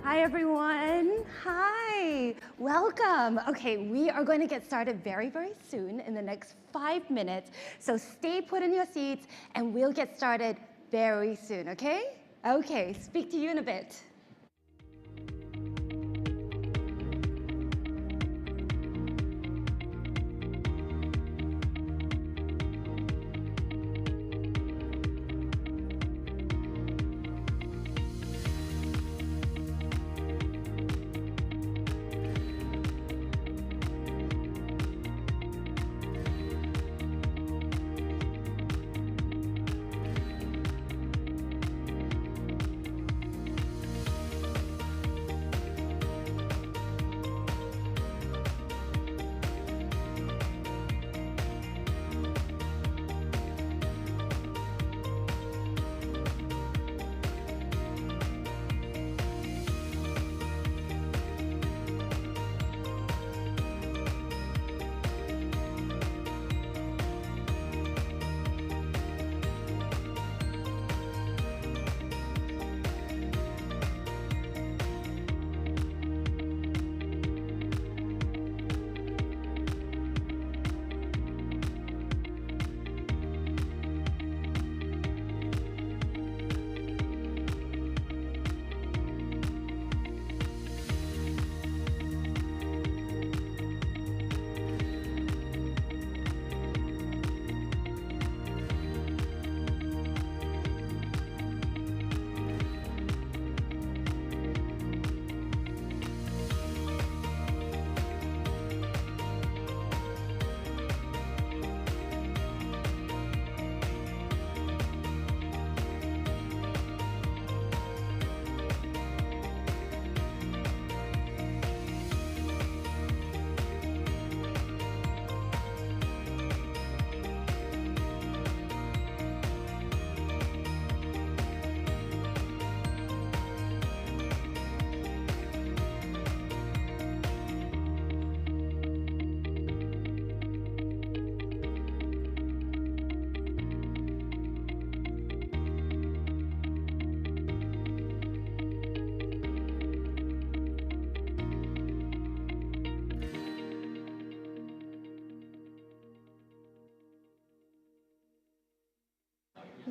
Hi everyone, hi, welcome. Okay, we are going to get started very, very soon in the next 5 minutes. So stay put in your seats and we'll get started very soon, okay? Okay, speak to you in a bit.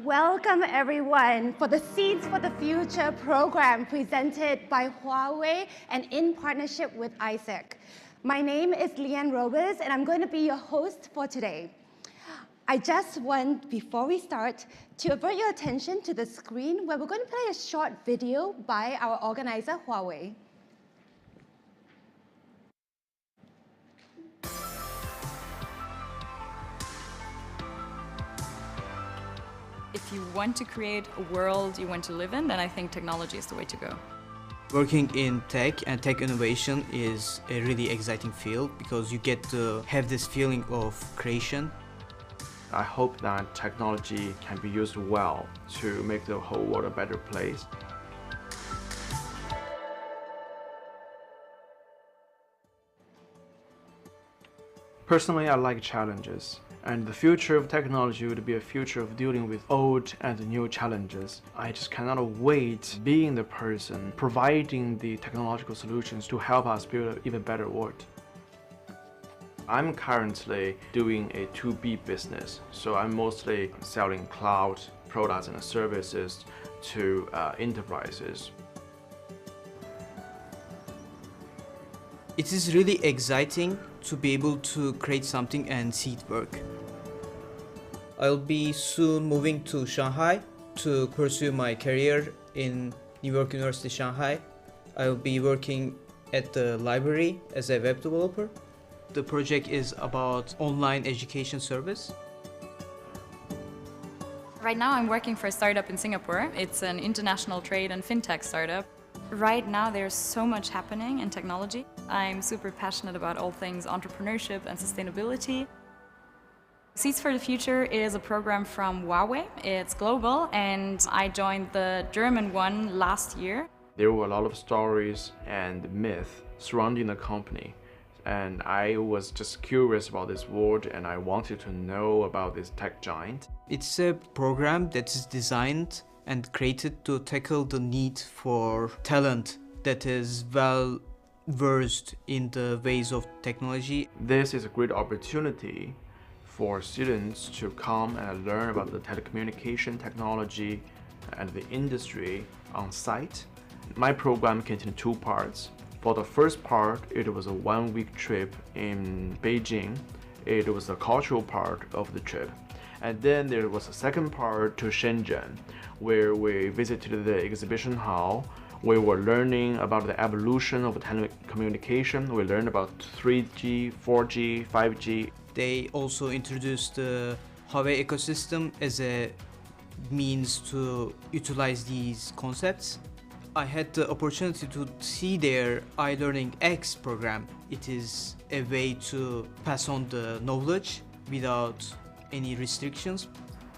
Welcome everyone for the Seeds for the Future program presented by Huawei and in partnership with ISEC. My name is Leanne Robes and I'm going to be your host for today. I just want, before we start, to avert your attention to the screen where we're going to play a short video by our organizer, Huawei. If you want to create a world you want to live in, then I think technology is the way to go. Working in tech and tech innovation is a really exciting field because you get to have this feeling of creation. I hope that technology can be used well to make the whole world a better place. Personally, I like challenges, and the future of technology would be a future of dealing with old and new challenges. I just cannot wait being the person providing the technological solutions to help us build an even better world. I'm currently doing a 2B business, so I'm mostly selling cloud products and services to enterprises. It is really exciting to be able to create something and see it work. I'll be soon moving to Shanghai to pursue my career in New York University, Shanghai. I'll be working at the library as a web developer. The project is about online education service. Right now I'm working for a startup in Singapore. It's an international trade and fintech startup. Right now there's so much happening in technology. I'm super passionate about all things entrepreneurship and sustainability. Seeds for the Future is a program from Huawei. It's global, and I joined the German one last year. There were a lot of stories and myths surrounding the company, and I was just curious about this world and I wanted to know about this tech giant. It's a program that is designed and created to tackle the need for talent that is well versed in the ways of technology. This is a great opportunity for students to come and learn about the telecommunication technology and the industry on site. My program contained 2 parts. For the first part, it was a 1-week trip in Beijing. It was the cultural part of the trip. And then there was a second part to Shenzhen, where we visited the exhibition hall. We were learning about the evolution of telecommunication. We learned about 3G, 4G, 5G. They also introduced the Huawei ecosystem as a means to utilize these concepts. I had the opportunity to see their iLearning X program. It is a way to pass on the knowledge without any restrictions.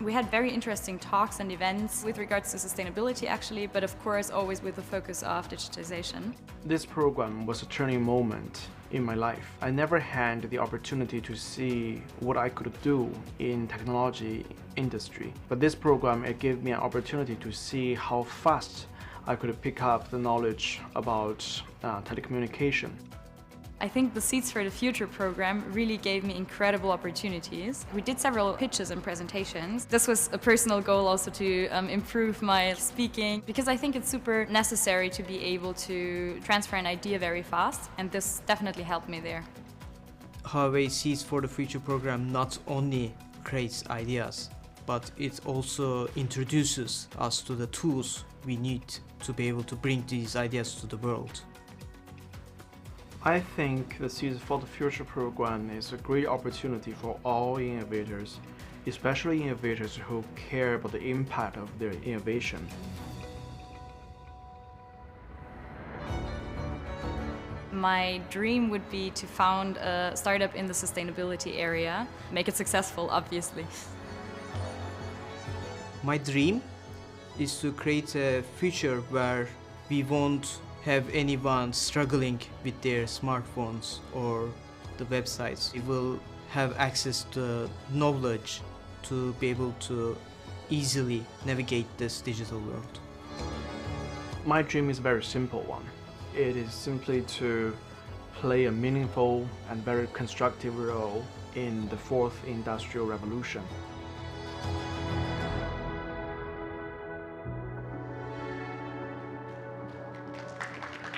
We had very interesting talks and events with regards to sustainability actually, but of course always with the focus of digitization. This program was a turning moment in my life. I never had the opportunity to see what I could do in technology industry. But this program, it gave me an opportunity to see how fast I could pick up the knowledge about telecommunication. I think the Seeds for the Future program really gave me incredible opportunities. We did several pitches and presentations. This was a personal goal also to improve my speaking, because I think it's super necessary to be able to transfer an idea very fast, and this definitely helped me there. Huawei Seeds for the Future program not only creates ideas, but it also introduces us to the tools we need to be able to bring these ideas to the world. I think the Seeds for the Future program is a great opportunity for all innovators, especially innovators who care about the impact of their innovation. My dream would be to found a startup in the sustainability area, make it successful, obviously. My dream is to create a future where we won't have anyone struggling with their smartphones or the websites. We will have access to knowledge to be able to easily navigate this digital world. My dream is a very simple one. It is simply to play a meaningful and very constructive role in the 4th Industrial Revolution.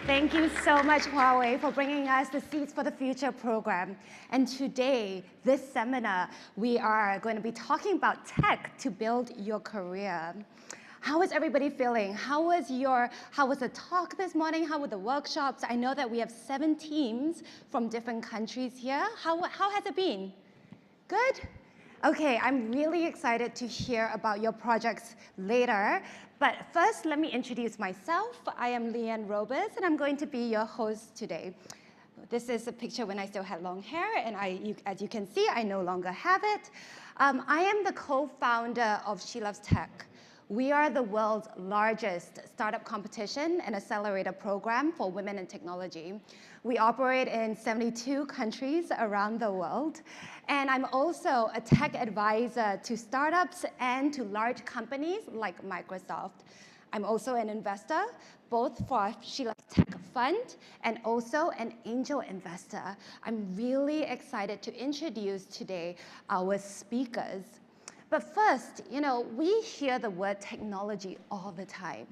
Thank you so much, Huawei, for bringing us the Seeds for the Future program. And today, this seminar, we are going to be talking about tech to build your career. How is everybody feeling? How was the talk this morning? How were the workshops? I know that we have 7 teams from different countries here. How has it been? Good? Okay, I'm really excited to hear about your projects later. But first, let me introduce myself. I am Leanne Robes, and I'm going to be your host today. This is a picture when I still had long hair, and as you can see, I no longer have it. I am the co-founder of She Loves Tech. We are the world's largest startup competition and accelerator program for women in technology. We operate in 72 countries around the world. And I'm also a tech advisor to startups and to large companies like Microsoft. I'm also an investor, both for She Loves Tech Fund and also an angel investor. I'm really excited to introduce today our speakers. But first, we hear the word technology all the time,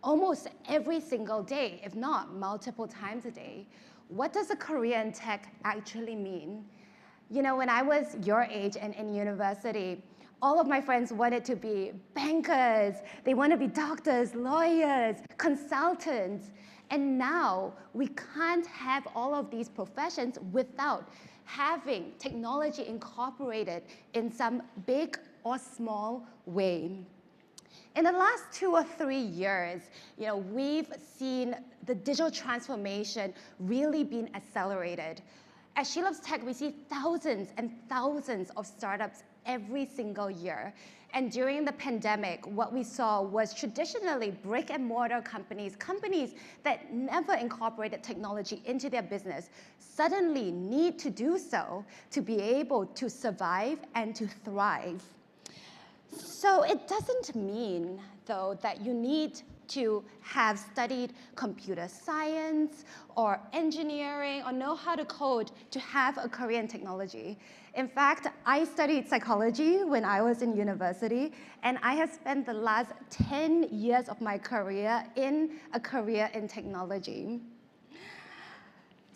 almost every single day, if not multiple times a day. What does a career in tech actually mean? When I was your age and in university, all of my friends wanted to be bankers. They want to be doctors, lawyers, consultants. And now we can't have all of these professions without having technology incorporated in some big or small way. In the last 2 or 3 years, we've seen the digital transformation really being accelerated. At She Loves Tech, we see thousands and thousands of startups every single year. And during the pandemic, what we saw was traditionally brick and mortar companies that never incorporated technology into their business, suddenly need to do so to be able to survive and to thrive. So it doesn't mean, though, that you need to have studied computer science or engineering or know how to code to have a career in technology. In fact, I studied psychology when I was in university, and I have spent the last 10 years of my career in a career in technology.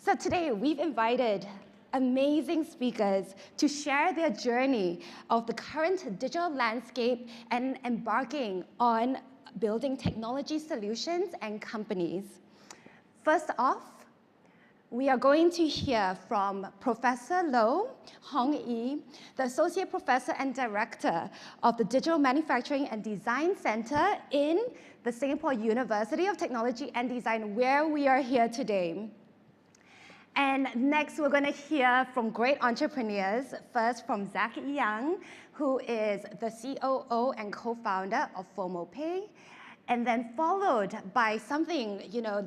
So today, we've invited amazing speakers to share their journey of the current digital landscape and embarking on building technology solutions and companies. First off, we are going to hear from Professor Lo Hong-Yi, the Associate Professor and Director of the Digital Manufacturing and Design Center in the Singapore University of Technology and Design, where we are here today. And next, we're going to hear from great entrepreneurs. First, from Zach Yang, who is the COO and co-founder of FOMOPay. And then followed by something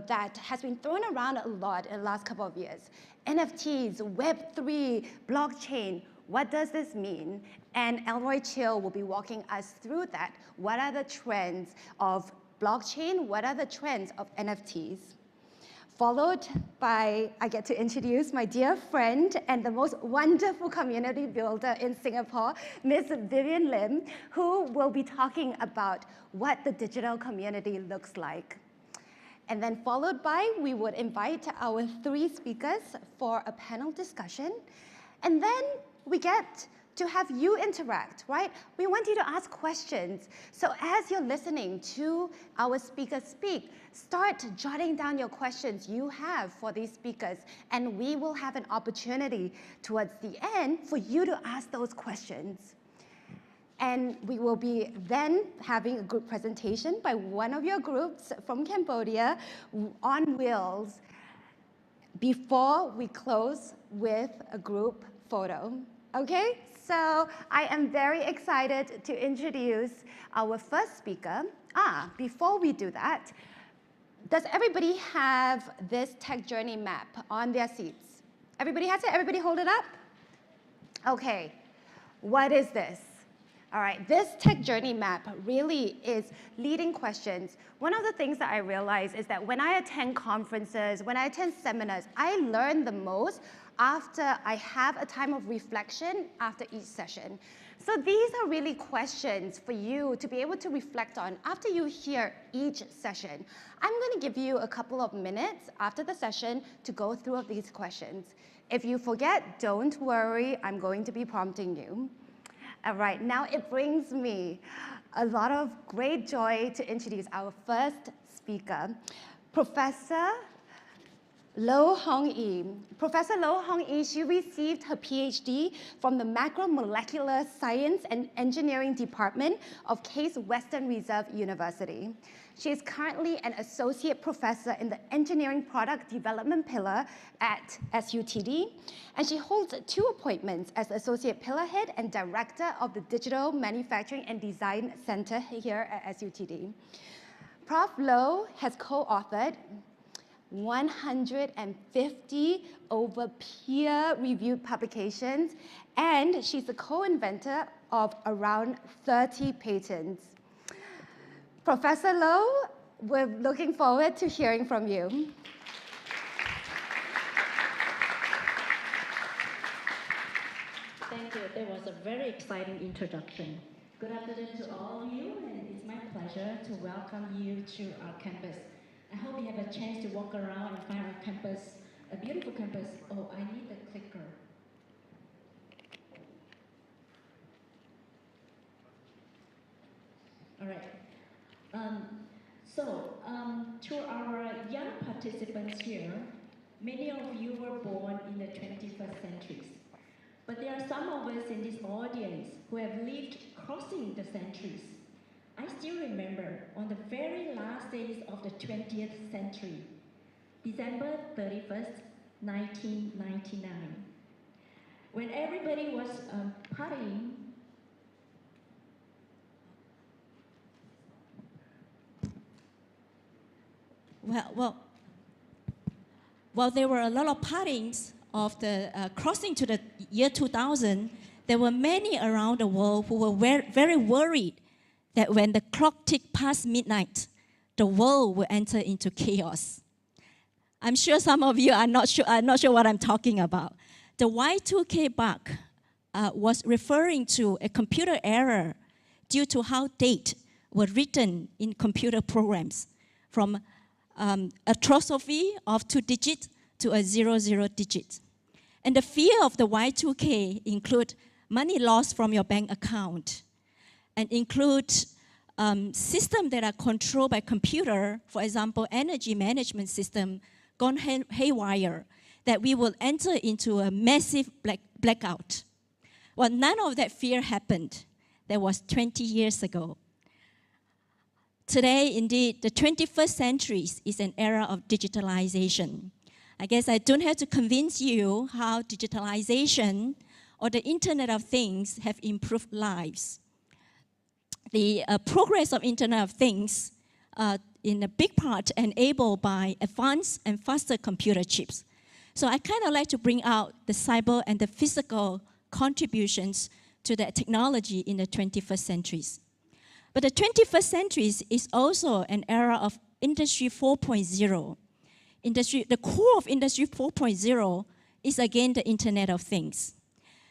that has been thrown around a lot in the last couple of years. NFTs, Web3, blockchain. What does this mean? And Elroy Chill will be walking us through that. What are the trends of blockchain? What are the trends of NFTs? Followed by, I get to introduce my dear friend and the most wonderful community builder in Singapore, Ms. Vivian Lim, who will be talking about what the digital community looks like. And then followed by, we would invite our 3 speakers for a panel discussion. And then we get to have you interact, right? We want you to ask questions. So as you're listening to our speakers speak, start jotting down your questions you have for these speakers, and we will have an opportunity towards the end for you to ask those questions. And we will be then having a group presentation by one of your groups from Cambodia on wheels before we close with a group photo. Okay? So I am very excited to introduce our first speaker. Before we do that, does everybody have this tech journey map on their seats? Everybody has it? Everybody hold it up? Okay. What is this? All right, this tech journey map really is leading questions. One of the things that I realize is that when I attend conferences, when I attend seminars, I learn the most after I have a time of reflection after each session. So these are really questions for you to be able to reflect on after you hear each session. I'm going to give you a couple of minutes after the session to go through these questions. If you forget, don't worry, I'm going to be prompting you. All right, now it brings me a lot of great joy to introduce our first speaker, Professor Lo Hong-Yi. Professor Lo Hong-Yi, she received her PhD from the Macromolecular Science and Engineering Department of Case Western Reserve University. She is currently an associate professor in the Engineering Product Development Pillar at SUTD, and she holds 2 appointments as Associate Pillar Head and Director of the Digital Manufacturing and Design Center here at SUTD. Prof. Lo has co-authored 150 over peer-reviewed publications, and she's the co-inventor of around 30 patents. Professor Lo, we're looking forward to hearing from you. Thank you. That was a very exciting introduction. Good afternoon to all of you, and it's my pleasure to welcome you to our campus. I hope you have a chance to walk around and find our campus, a beautiful campus. Oh, I need the clicker. All right. To our young participants here, many of you were born in the 21st centuries. But there are some of us in this audience who have lived crossing the centuries. I still remember on the very last days of the 20th century, December 31st, 1999, when everybody was partying. Well, there were a lot of parties of the crossing to the year 2000. There were many around the world who were very worried that when the clock ticked past midnight, the world will enter into chaos. I'm sure some of you are not sure what I'm talking about. The Y2K bug was referring to a computer error due to how dates were written in computer programs, from apostrophe of 2 digits to a 00 digit. And the fear of the Y2K include money lost from your bank account, and include systems that are controlled by computer, for example, energy management system gone haywire, that we will enter into a massive blackout. Well, none of that fear happened. That was 20 years ago. Today, indeed, the 21st century is an era of digitalization. I guess I don't have to convince you how digitalization or the Internet of Things have improved lives. The progress of Internet of Things in a big part enabled by advanced and faster computer chips. So I kind of like to bring out the cyber and the physical contributions to the technology in the 21st centuries. But the 21st century is also an era of Industry 4.0. The core of Industry 4.0 is again the Internet of Things.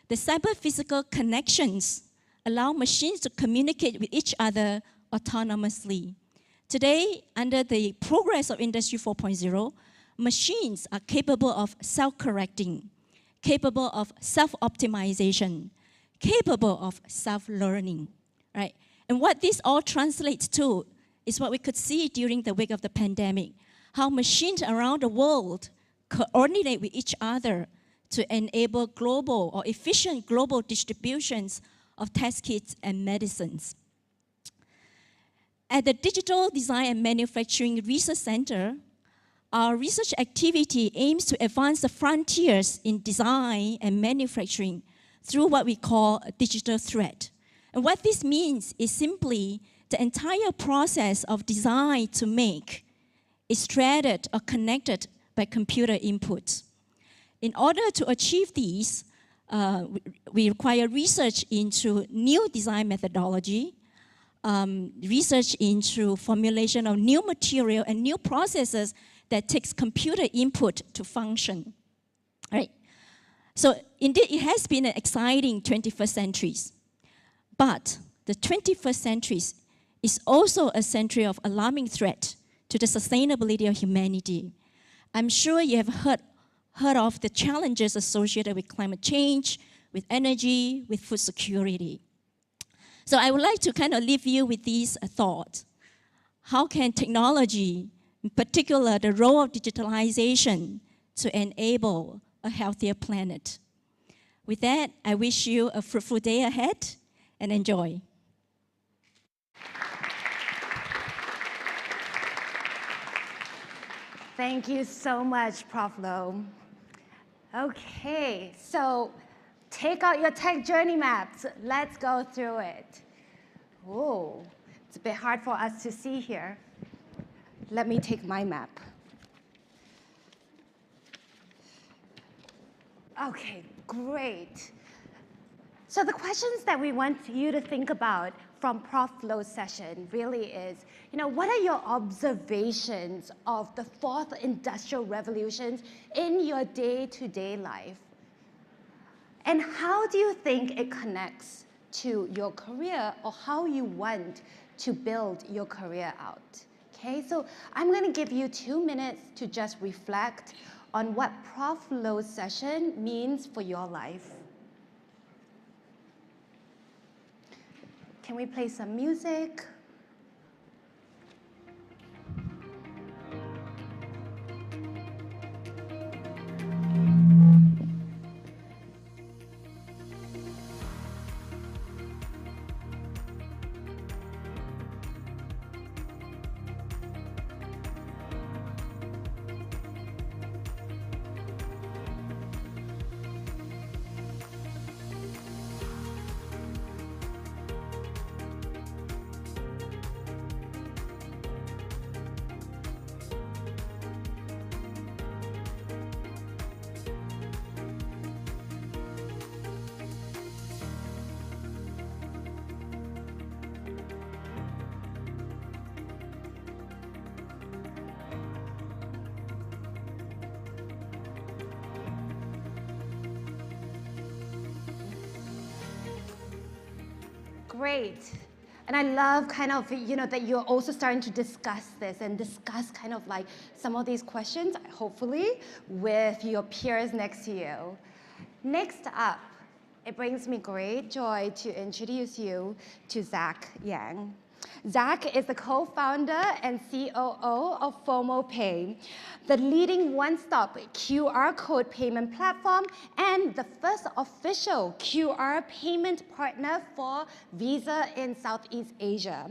The cyber-physical connections allow machines to communicate with each other autonomously. Today, under the progress of Industry 4.0, machines are capable of self-correcting, capable of self-optimization, capable of self-learning, right? And what this all translates to is what we could see during the wake of the pandemic, how machines around the world coordinate with each other to enable global or efficient global distributions of test kits and medicines. At the Digital Design and Manufacturing Research Center, our research activity aims to advance the frontiers in design and manufacturing through what we call a digital thread. And what this means is simply the entire process of design to make is threaded or connected by computer input. In order to achieve these, we require research into new design methodology, research into formulation of new material and new processes that takes computer input to function, right? So indeed, it has been an exciting 21st century. But the 21st century is also a century of alarming threat to the sustainability of humanity. I'm sure you have heard of the challenges associated with climate change, with energy, with food security. So I would like to kind of leave you with these thoughts. How can technology, in particular the role of digitalization, to enable a healthier planet. With that, I wish you a fruitful day ahead and enjoy. Thank you so much, Prof. Low. Okay, so take out your tech journey maps. Let's go through it. Oh, it's a bit hard for us to see here. Let me take my map. Okay, great. So the questions that we want you to think about from Prof. Low's session really is, what are your observations of the fourth industrial revolutions in your day-to-day life? And how do you think it connects to your career or how you want to build your career out? Okay, so I'm going to give you 2 minutes to just reflect on what Prof. Low's session means for your life. Can we play some music? Great. And I love that you're also starting to discuss this and discuss some of these questions, hopefully, with your peers next to you. Next up, it brings me great joy to introduce you to Zach Yang. Zach is the co-founder and COO of FOMOPay, the leading one-stop QR code payment platform and the first official QR payment partner for Visa in Southeast Asia.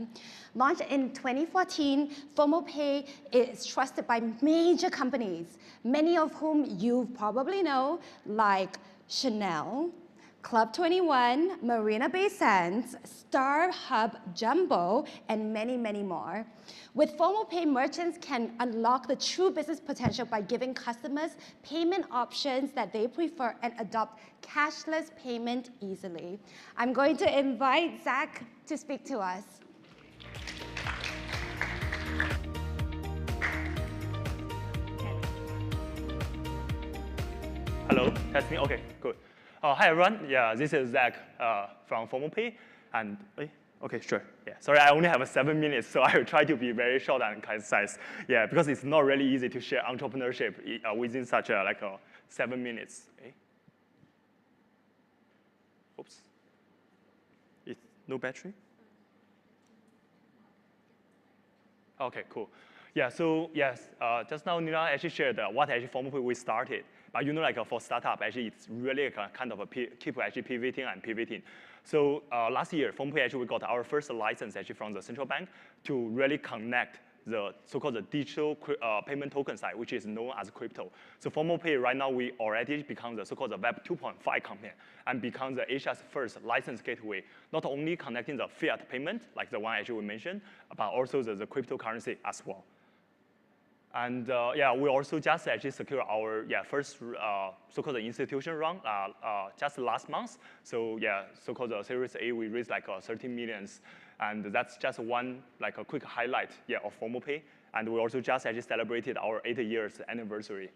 Launched in 2014, FOMOPay is trusted by major companies, many of whom you probably know, like Chanel, Club 21, Marina Bay Sands, StarHub Jumbo, and many, many more. With FOMOPay, merchants can unlock the true business potential by giving customers payment options that they prefer and adopt cashless payment easily. I'm going to invite Zach to speak to us. Hello, that's me. Okay, good. Hi everyone. Yeah, this is Zach from FOMOPay, and okay, sure. Yeah, sorry, I only have 7 minutes, so I will try to be very short and concise. Yeah, because it's not really easy to share entrepreneurship within such a 7 minutes. Okay. Oops. It's no battery. Okay, cool. Yeah, so yes, just now Nina actually shared what actually FOMOPay we started. But for startup, actually, it's really kind of keep actually pivoting. So last year, FOMOPay actually we got our first license actually from the central bank to really connect the so-called digital payment token side, which is known as crypto. So FOMOPay right now we already become the so-called Web 2.5 company and become the Asia's first license gateway, not only connecting the fiat payment like the one actually we mentioned, but also the cryptocurrency as well. And yeah, we also just actually secured our first so-called institution round just last month. So yeah, so-called Series A, we raised 13 millions, and that's just one a quick highlight of FOMOPay. And we also just actually celebrated our 8 years anniversary.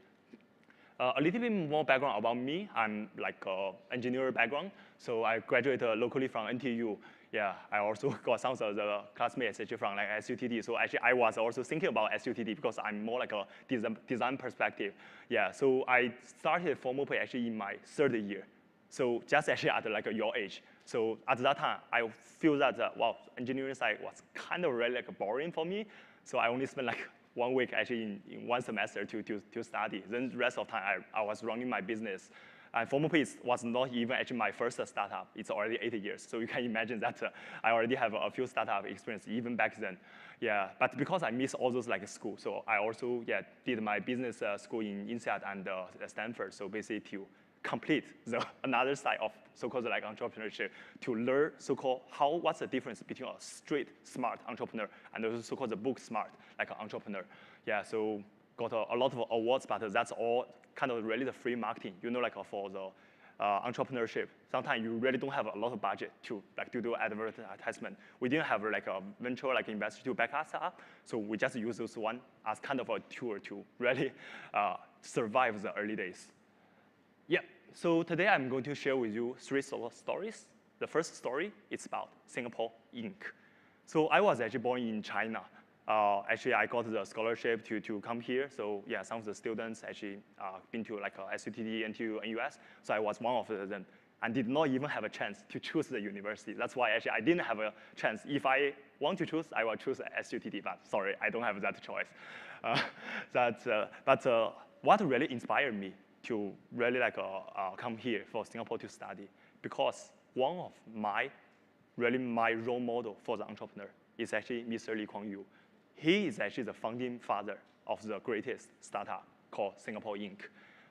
A little bit more background about me. I'm engineer background, so I graduated locally from NTU. Yeah, I also got some of the classmates actually from SUTD. So actually, I was also thinking about SUTD because I'm more a design perspective. Yeah, so I started FOMOPay actually in my 3rd year. So just actually at your age. So at that time, I feel that wow, engineering side was kind of really boring for me. So I only spent 1 week actually in 1 semester to study. Then the rest of the time, I was running my business. And FormoPay was not even actually my first startup. It's already 8 years. So you can imagine that I already have a few startup experience even back then. Yeah, but because I miss all those like school, so I also did my business school in INSEAD and Stanford. So basically to complete another side of so-called like entrepreneurship, to learn so-called what's the difference between a street smart entrepreneur and also so-called the book smart like an entrepreneur. Yeah, so got a lot of awards, but that's all kind of really the free marketing. You know, like for the entrepreneurship, sometimes you really don't have a lot of budget to do advertisement. We didn't have like a venture like investor to back us up, so we just use this one as kind of a tool to really survive the early days. Yeah, so today I'm going to share with you 3 stories. The first story is about Singapore Inc. So I was actually born in China. Actually, I got the scholarship to come here. So yeah, some of the students actually been to like SUTD, NTU, NUS. So I was one of them and did not even have a chance to choose the university. That's why actually I didn't have a chance. If I want to choose, I will choose SUTD, but sorry, I don't have that choice. But what really inspired me to really like come here for Singapore to study, because one of my role model for the entrepreneur is actually Mr. Lee Kuan Yew. He is actually the founding father of the greatest startup called Singapore Inc.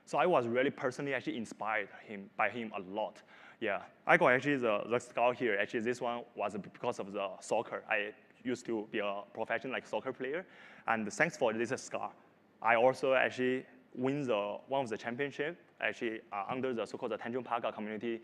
So I was really personally actually inspired by him a lot. Yeah, I got actually the scar here. Actually, this one was because of the soccer. I used to be a professional like soccer player, and thanks for this scar, I also actually win one of the championship actually under the so-called the Tanjung Pagar Community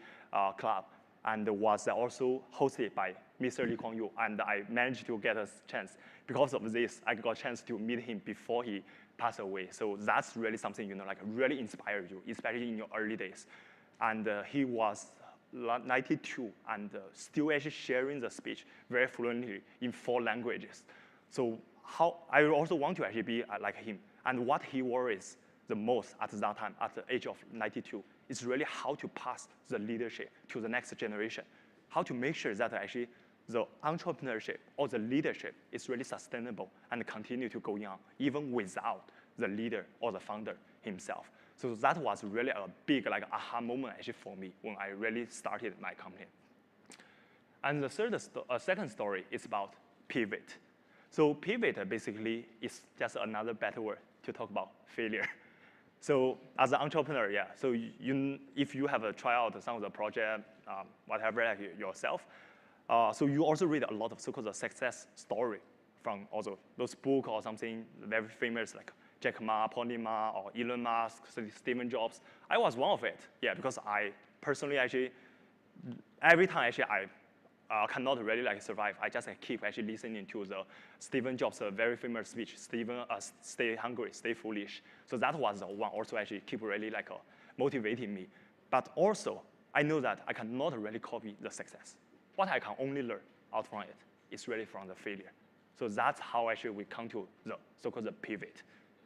Club, and was also hosted by Mr. Lee Kuan Yew, and I managed to get a chance. Because of this, I got a chance to meet him before he passed away. So that's really something, you know, like really inspired you, especially in your early days. And he was 92 and still actually sharing the speech very fluently in 4 languages. So I also want to actually be like him. And what he worries the most at that time, at the age of 92, is really how to pass the leadership to the next generation, how to make sure that actually the entrepreneurship or the leadership is really sustainable and continue to go on, even without the leader or the founder himself. So that was really a big like aha moment actually for me when I really started my company. And the second story is about pivot. So pivot basically is just another better word to talk about failure. So as an entrepreneur, yeah, so if you have a try out some of the project, whatever like yourself, so you also read a lot of so-called success story from also those books or something very famous like Jack Ma, Pony Ma, or Elon Musk, Steve Jobs. I was one of it, yeah, because I personally actually, every time actually I cannot really like survive. I just keep actually listening to the Steve Jobs' very famous speech, stay hungry, stay foolish. So that was the one also actually keep really like motivating me. But also, I know that I cannot really copy the success. What I can only learn out from it is really from the failure. So that's how actually we come to the so-called the pivot.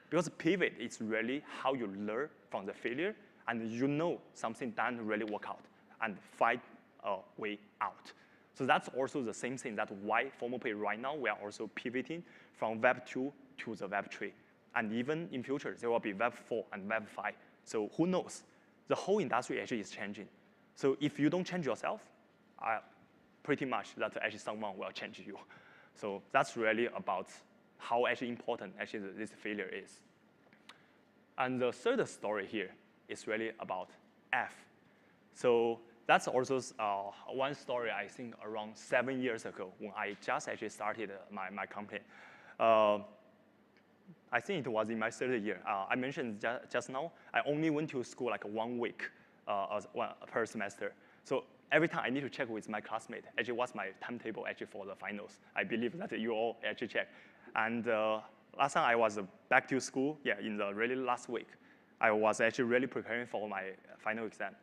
Because pivot is really how you learn from the failure and you know something doesn't really work out and find a way out. So that's also the same thing that why FormoPay right now we are also pivoting from Web 2 to the Web 3. And even in future, there will be Web 4 and Web 5. So who knows? The whole industry actually is changing. So if you don't change yourself, pretty much that actually someone will change you. So that's really about how actually important actually this failure is. And the third story here is really about F. So that's also one story I think around 7 years ago when I just actually started my company. I think it was in my 3rd year. I mentioned just now, I only went to school like 1 week per semester. So every time I need to check with my classmate, actually what's my timetable actually for the finals. I believe that you all actually check. And last time I was back to school, yeah, in the really last week, I was actually really preparing for my final exam.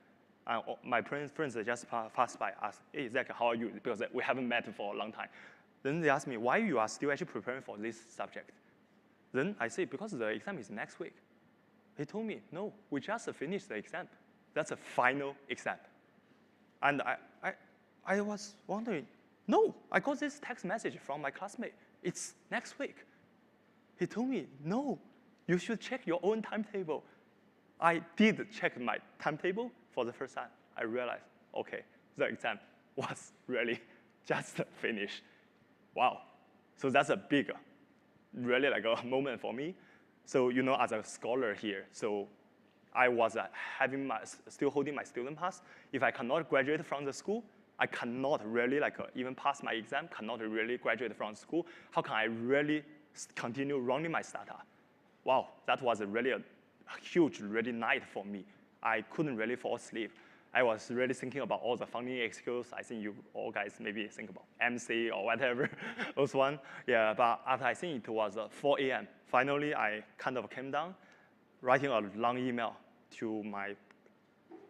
My friends just passed by, asked, hey, Zach, how are you? Because we haven't met for a long time. Then they asked me, why you are still actually preparing for this subject? Then I say, because the exam is next week. He told me, no, we just finished the exam. That's a final exam. And I was wondering, no, I got this text message from my classmate. It's next week. He told me, no, you should check your own timetable. I did check my timetable for the first time. I realized, okay, the exam was really just finished. Wow. So that's a big, really like a moment for me. So, as a scholar here, so I was still holding my student pass. If I cannot graduate from the school, I cannot really even pass my exam, cannot really graduate from school. How can I really continue running my startup? Wow, that was really a huge really night for me. I couldn't really fall asleep. I was really thinking about all the funding excuse. I think you all guys maybe think about MC or whatever, those one. Yeah, but after I think it was 4 a.m., finally I kind of came down, writing a long email to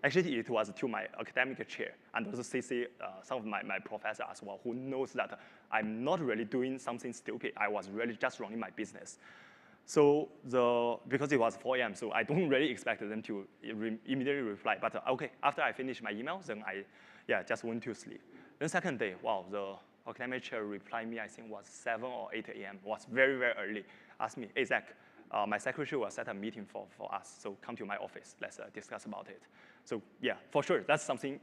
actually it was to my academic chair, and also CC some of my professor as well, who knows that I'm not really doing something stupid. I was really just running my business. So because it was 4 a.m., so I don't really expect them to immediately reply. But okay, after I finished my email, then I just went to sleep. Then second day, wow, the academic chair replied me, I think was 7 or 8 a.m., was very, very early. Asked me, hey, Zach, my secretary will set a meeting for us, so come to my office, let's discuss about it. So yeah, for sure, that's something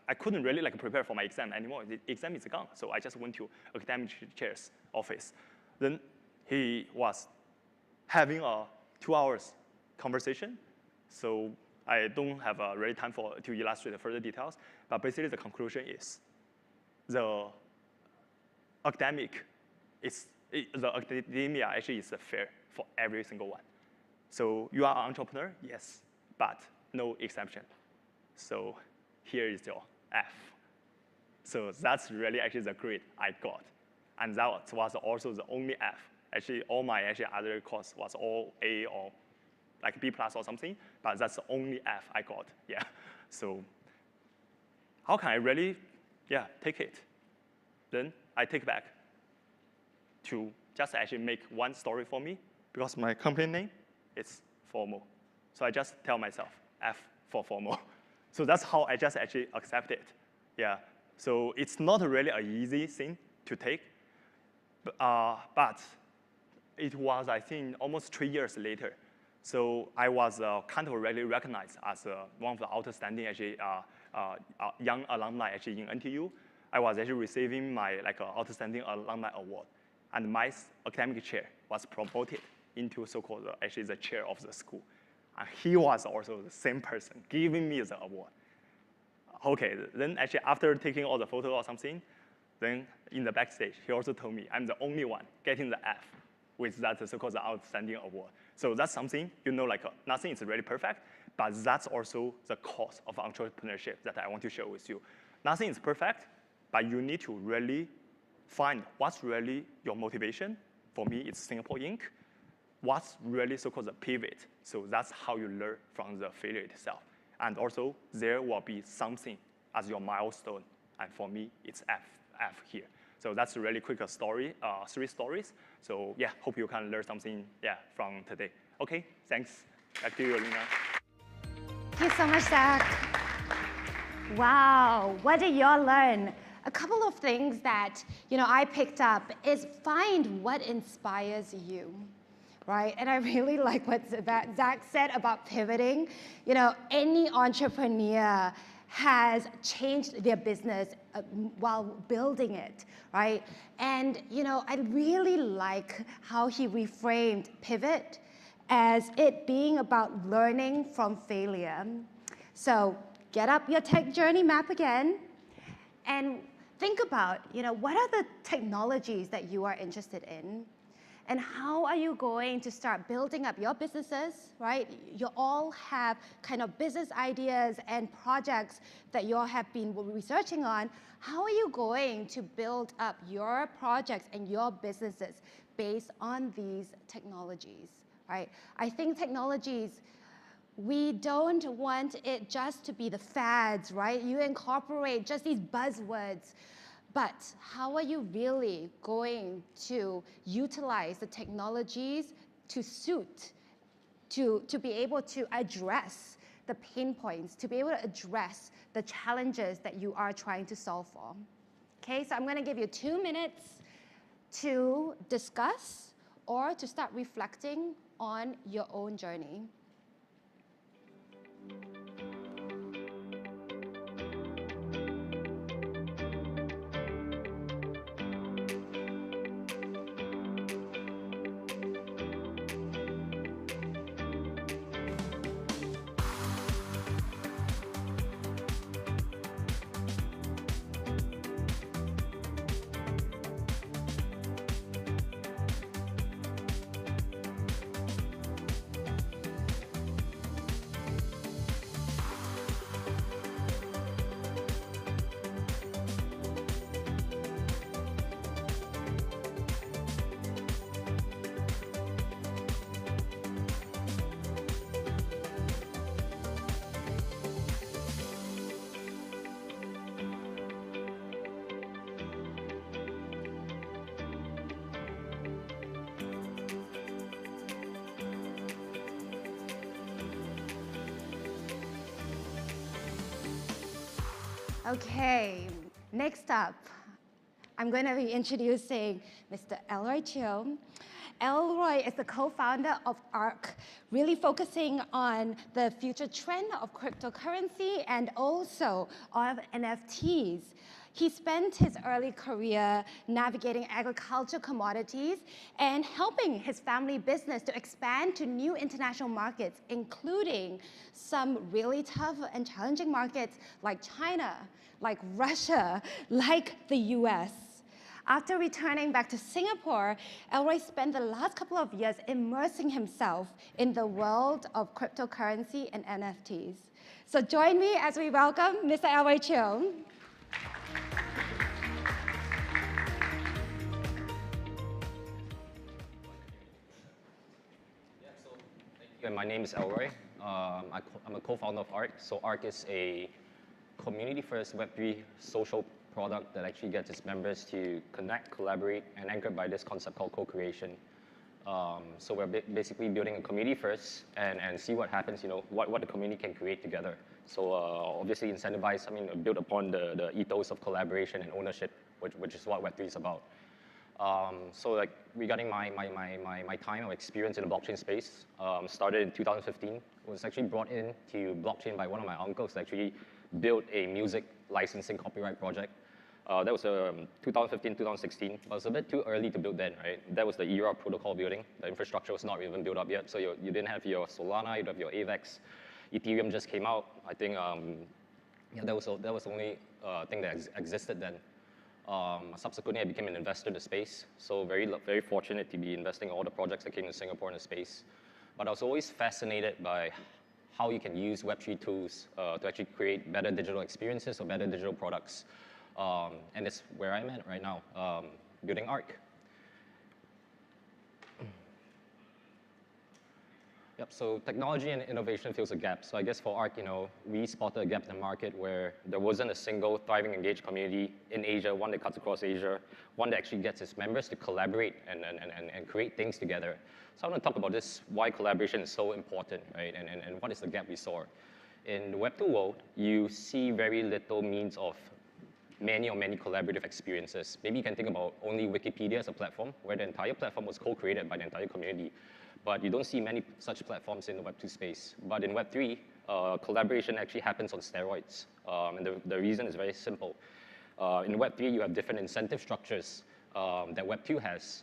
I couldn't really prepare for my exam anymore. The exam is gone, so I just went to academic chair's office. Then he was having a 2 hours conversation, so I don't have really time to illustrate the further details, but basically the conclusion is the academia actually is fair for every single one. So you are an entrepreneur, yes, but no exception. So here is your F. So that's really actually the grade I got. And that was also the only F. Actually, all my other course was all A or like B+ or something, but that's the only F I got, yeah. So how can I really, take it? Then I take back to just actually make one story for me, because my company name is formal. So I just tell myself, F for formal. So that's how I just actually accept it, yeah. So it's not really an easy thing to take, but it was, I think, almost 3 years later. So I was kind of really recognized as one of the outstanding young alumni actually in NTU. I was actually receiving my outstanding alumni award, and my academic chair was promoted into so-called actually the chair of the school. And he was also the same person giving me the award. Okay, then actually after taking all the photos or something, then in the backstage, he also told me I'm the only one getting the F with that so-called outstanding award. So that's something, nothing is really perfect, but that's also the cost of entrepreneurship that I want to share with you. Nothing is perfect, but you need to really find what's really your motivation. For me, it's Singapore Inc. What's really so-called the pivot. So that's how you learn from the failure itself. And also, there will be something as your milestone. And for me, it's F here. So that's a really quick story, 3 stories. So yeah, hope you can learn something from today. Okay, thanks. Back to you, Lina. Thank you so much, Zach. Wow, what did y'all learn? A couple of things that I picked up is find what inspires you, right? And I really like what Zach said about pivoting. Any entrepreneur has changed their business while building it, right? And I really like how he reframed pivot as it being about learning from failure. So get up your tech journey map again and think about, what are the technologies that you are interested in? And how are you going to start building up your businesses, right? You all have kind of business ideas and projects that you all have been researching on. How are you going to build up your projects and your businesses based on these technologies, right? I think technologies, we don't want it just to be the fads, right? You incorporate just these buzzwords. But how are you really going to utilize the technologies to suit, to be able to address the pain points, to be able to address the challenges that you are trying to solve for? Okay, so I'm going to give you 2 minutes to discuss or to start reflecting on your own journey. Okay, next up, I'm going to be introducing Mr. Elroy Chiu. Elroy is the co-founder of ARC, really focusing on the future trend of cryptocurrency and also of NFTs. He spent his early career navigating agricultural commodities and helping his family business to expand to new international markets, including some really tough and challenging markets like China, like Russia, like the US. After returning back to Singapore, Elroy spent the last couple of years immersing himself in the world of cryptocurrency and NFTs. So join me as we welcome Mr. Elroy Chiu. My name is Elroy. I'm a co-founder of ARC. So ARC is a community-first Web3 social product that actually gets its members to connect, collaborate, and anchored by this concept called co-creation. So we're basically building a community first and see what happens, what the community can create together. So obviously incentivize, build upon the ethos of collaboration and ownership, which is what Web3 is about. So like regarding my time or experience in the blockchain space, started in 2015. Was actually brought into blockchain by one of my uncles that actually built a music licensing copyright project. That was 2015, 2016. But it was a bit too early to build then, right? That was the era of protocol building. The infrastructure was not even built up yet. So you didn't have your Solana, you didn't have your AVAX. Ethereum just came out. I think that was the only thing that existed then. Subsequently, I became an investor in the space, so very fortunate to be investing in all the projects that came to Singapore in the space. But I was always fascinated by how you can use Web3 tools to actually create better digital experiences or better digital products. And that's where I'm at right now, building ARC. Yep, so technology and innovation fills a gap. So I guess for ARC, we spotted a gap in the market where there wasn't a single thriving, engaged community in Asia, one that cuts across Asia, one that actually gets its members to collaborate and create things together. So I want to talk about this, why collaboration is so important, right? And what is the gap we saw. In the Web2 world, you see very little means of many collaborative experiences. Maybe you can think about only Wikipedia as a platform, where the entire platform was co-created by the entire community. But you don't see many such platforms in the Web2 space. But in Web3, collaboration actually happens on steroids. And the reason is very simple. In Web3, you have different incentive structures that Web2 has,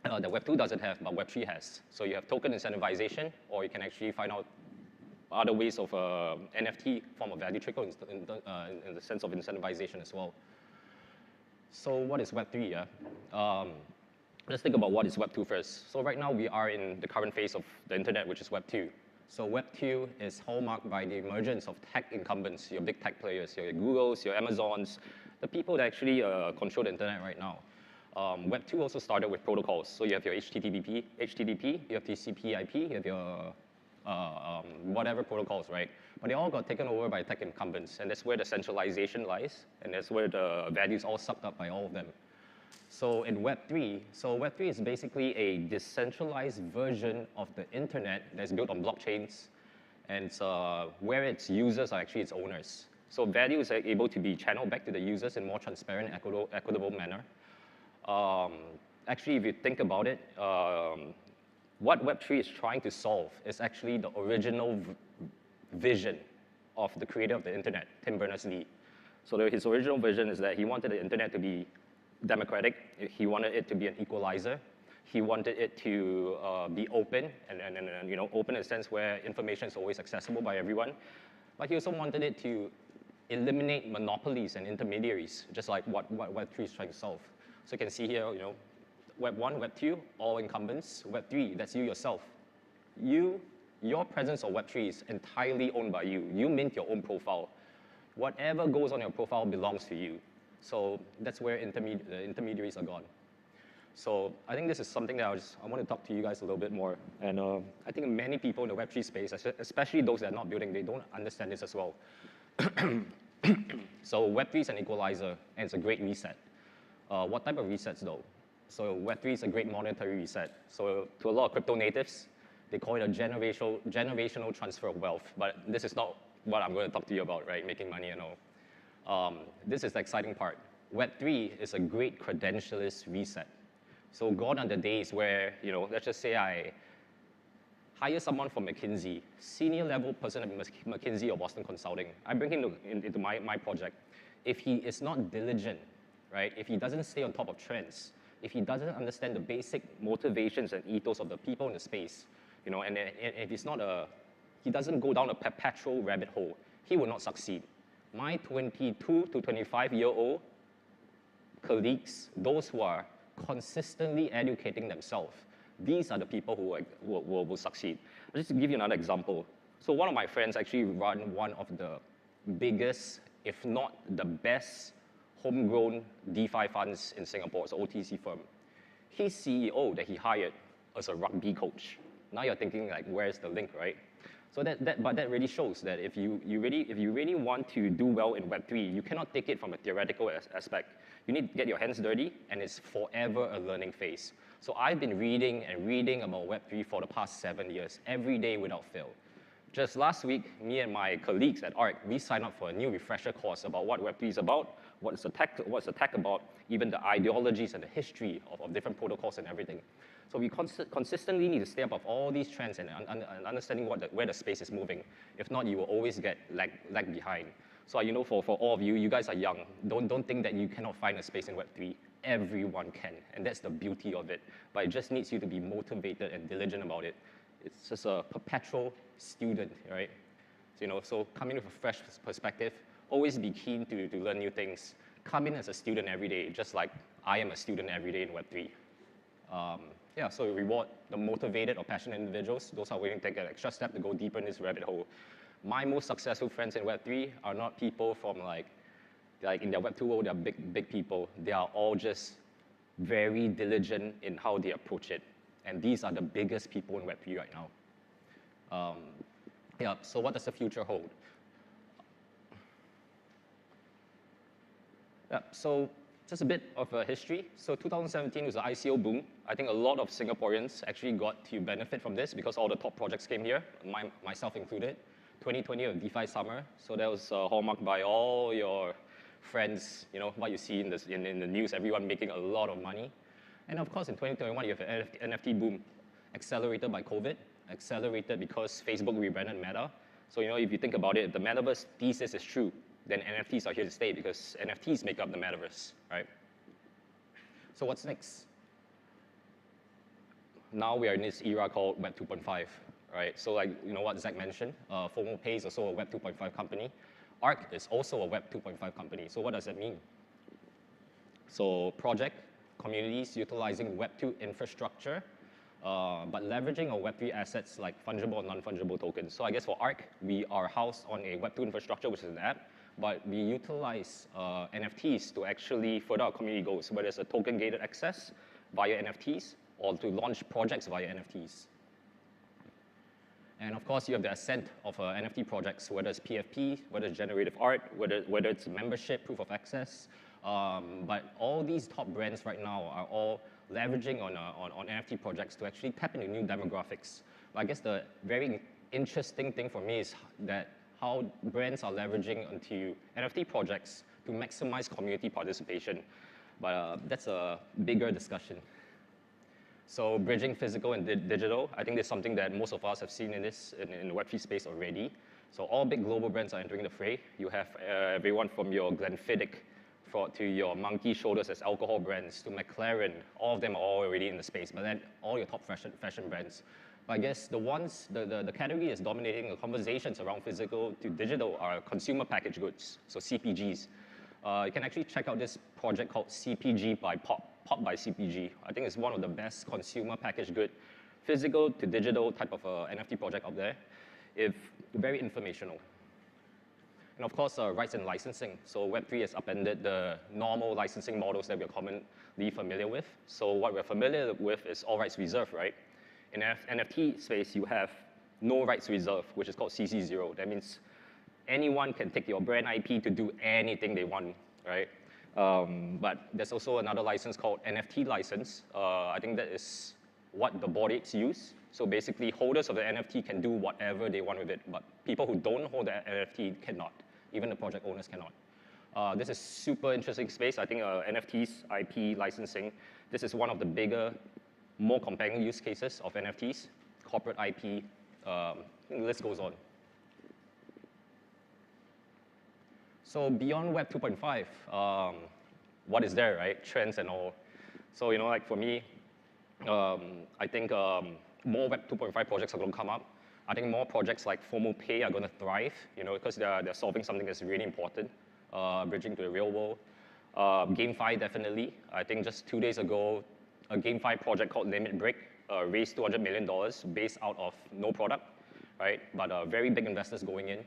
that Web2 doesn't have, but Web3 has. So you have token incentivization, or you can actually find out other ways of NFT form of value trickle in the sense of incentivization as well. So what is Web3? Yeah? Let's think about what is Web2 first. So right now we are in the current phase of the internet, which is Web2. So Web2 is hallmarked by the emergence of tech incumbents, your big tech players, your Googles, your Amazons, the people that actually control the internet right now. Web2 also started with protocols. So you have your HTTP, you have TCP/IP, you have your whatever protocols, right? But they all got taken over by tech incumbents, and that's where the centralization lies, and that's where the value is all sucked up by all of them. So in Web3, Web3 is basically a decentralized version of the internet that's built on blockchains, and it's, where its users are actually its owners. So value is able to be channeled back to the users in a more transparent, equitable manner. actually, if you think about it, what Web3 is trying to solve is actually the original vision of the creator of the internet, Tim Berners-Lee. So his original vision is that he wanted the internet to be democratic. He wanted it to be an equalizer. He wanted it to be open, and open in a sense where information is always accessible by everyone. But he also wanted it to eliminate monopolies and intermediaries, just like what Web3 is trying to solve. So you can see here, Web 1, Web 2, all incumbents. Web 3, that's you yourself. Your presence on Web 3 is entirely owned by you. You mint your own profile. Whatever goes on your profile belongs to you. So that's where the intermediaries are gone. So I think this is something that I want to talk to you guys a little bit more. And I think many people in the Web3 space, especially those that are not building, they don't understand this as well. So Web3 is an equalizer, and it's a great reset. What type of resets though? So Web3 is a great monetary reset. So to a lot of crypto natives, they call it a generational transfer of wealth. But this is not what I'm going to talk to you about, right? Making money and all. This is the exciting part. Web3 is a great credentialist reset. So gone are the days where, let's just say I hire someone from McKinsey, senior level person at McKinsey or Boston Consulting. I bring him into my project. If he is not diligent, right? If he doesn't stay on top of trends, if he doesn't understand the basic motivations and ethos of the people in the space, and if he doesn't go down a perpetual rabbit hole, he will not succeed. My 22 to 25-year-old colleagues, those who are consistently educating themselves, these are the people who will succeed. I'll just give you another example. So one of my friends actually run one of the biggest, if not the best, homegrown DeFi funds in Singapore. It's an OTC firm. His CEO that he hired was a rugby coach. Now you're thinking like, where's the link, right? So but that really shows that if you really want to do well in Web3, you cannot take it from a theoretical aspect. You need to get your hands dirty, and it's forever a learning phase. So I've been reading and reading about Web3 for the past 7 years, every day without fail. Just last week, me and my colleagues at ARC, we signed up for a new refresher course about what Web3 is about, what's the tech about, even the ideologies and the history of different protocols and everything. So we consistently need to stay above all these trends and understanding where the space is moving. If not, you will always get lag behind. So for all of you, you guys are young. Don't think that you cannot find a space in Web3. Everyone can, and that's the beauty of it. But it just needs you to be motivated and diligent about it. It's just a perpetual student, right? So come in with a fresh perspective. Always be keen to learn new things. Come in as a student every day, just like I am a student every day in Web3. So reward the motivated or passionate individuals, those who are willing to take an extra step to go deeper in this rabbit hole. My most successful friends in Web3 are not people from like in their Web2 world, they're big people. They are all just very diligent in how they approach it. And these are the biggest people in Web3 right now. So what does the future hold? So just a bit of a history. So 2017 was the ICO boom. I think a lot of Singaporeans actually got to benefit from this because all the top projects came here, myself included. 2020 a DeFi summer, so that was hallmarked by all your friends, what you see in the news, everyone making a lot of money. And of course, in 2021, you have an NFT boom, accelerated by COVID, accelerated because Facebook rebranded Meta. So if you think about it, if the metaverse thesis is true, then NFTs are here to stay because NFTs make up the metaverse, right? So what's next? Now we are in this era called Web 2.5, right? So what Zach mentioned, FOMO Pay is also a Web 2.5 company. ARC is also a Web 2.5 company. So what does that mean? So project, communities utilizing Web 2 infrastructure, but leveraging our Web 3 assets like fungible and non-fungible tokens. So I guess for ARC, we are housed on a Web 2 infrastructure, which is an app, but we utilize NFTs to actually further our community goals, whether it's a token-gated access via NFTs or to launch projects via NFTs. And of course, you have the ascent of NFT projects, whether it's PFP, whether it's generative art, whether it's membership, proof of access. But all these top brands right now are all leveraging on NFT projects to actually tap into new demographics. But I guess the very interesting thing for me is that how brands are leveraging onto NFT projects to maximize community participation. But that's a bigger discussion. So bridging physical and digital, I think that's something that most of us have seen in the Web3 space already. So all big global brands are entering the fray. You have everyone from your Glenfiddich to your Monkey Shoulders as alcohol brands to McLaren. All of them are already in the space, but then all your top fashion brands. But I guess the category is dominating the conversations around physical to digital are consumer packaged goods, so CPGs. You can actually check out this project called CPG by Pop by CPG. I think it's one of the best consumer packaged good, physical to digital type of NFT project out there. It's very informational. And of course, rights and licensing. So Web3 has upended the normal licensing models that we're commonly familiar with. So what we're familiar with is all rights reserved, right? In NFT space, you have no rights reserved, which is called CC0. That means anyone can take your brand IP to do anything they want, right? But there's also another license called NFT license. I think that is what the Bored Apes use. So basically, holders of the NFT can do whatever they want with it, but people who don't hold the NFT cannot. Even the project owners cannot. This is super interesting space. I think NFTs, IP licensing, this is one of the bigger, more compelling use cases of NFTs, corporate IP, the list goes on. So beyond Web 2.5, what is there, right? Trends and all. So, like for me, I think more Web 2.5 projects are going to come up. I think more projects like FOMO Pay are going to thrive, because they're solving something that's really important, bridging to the real world. GameFi, definitely. I think just 2 days ago, a GameFi project called Limit Break raised $200 million based out of no product, right? But very big investors going in.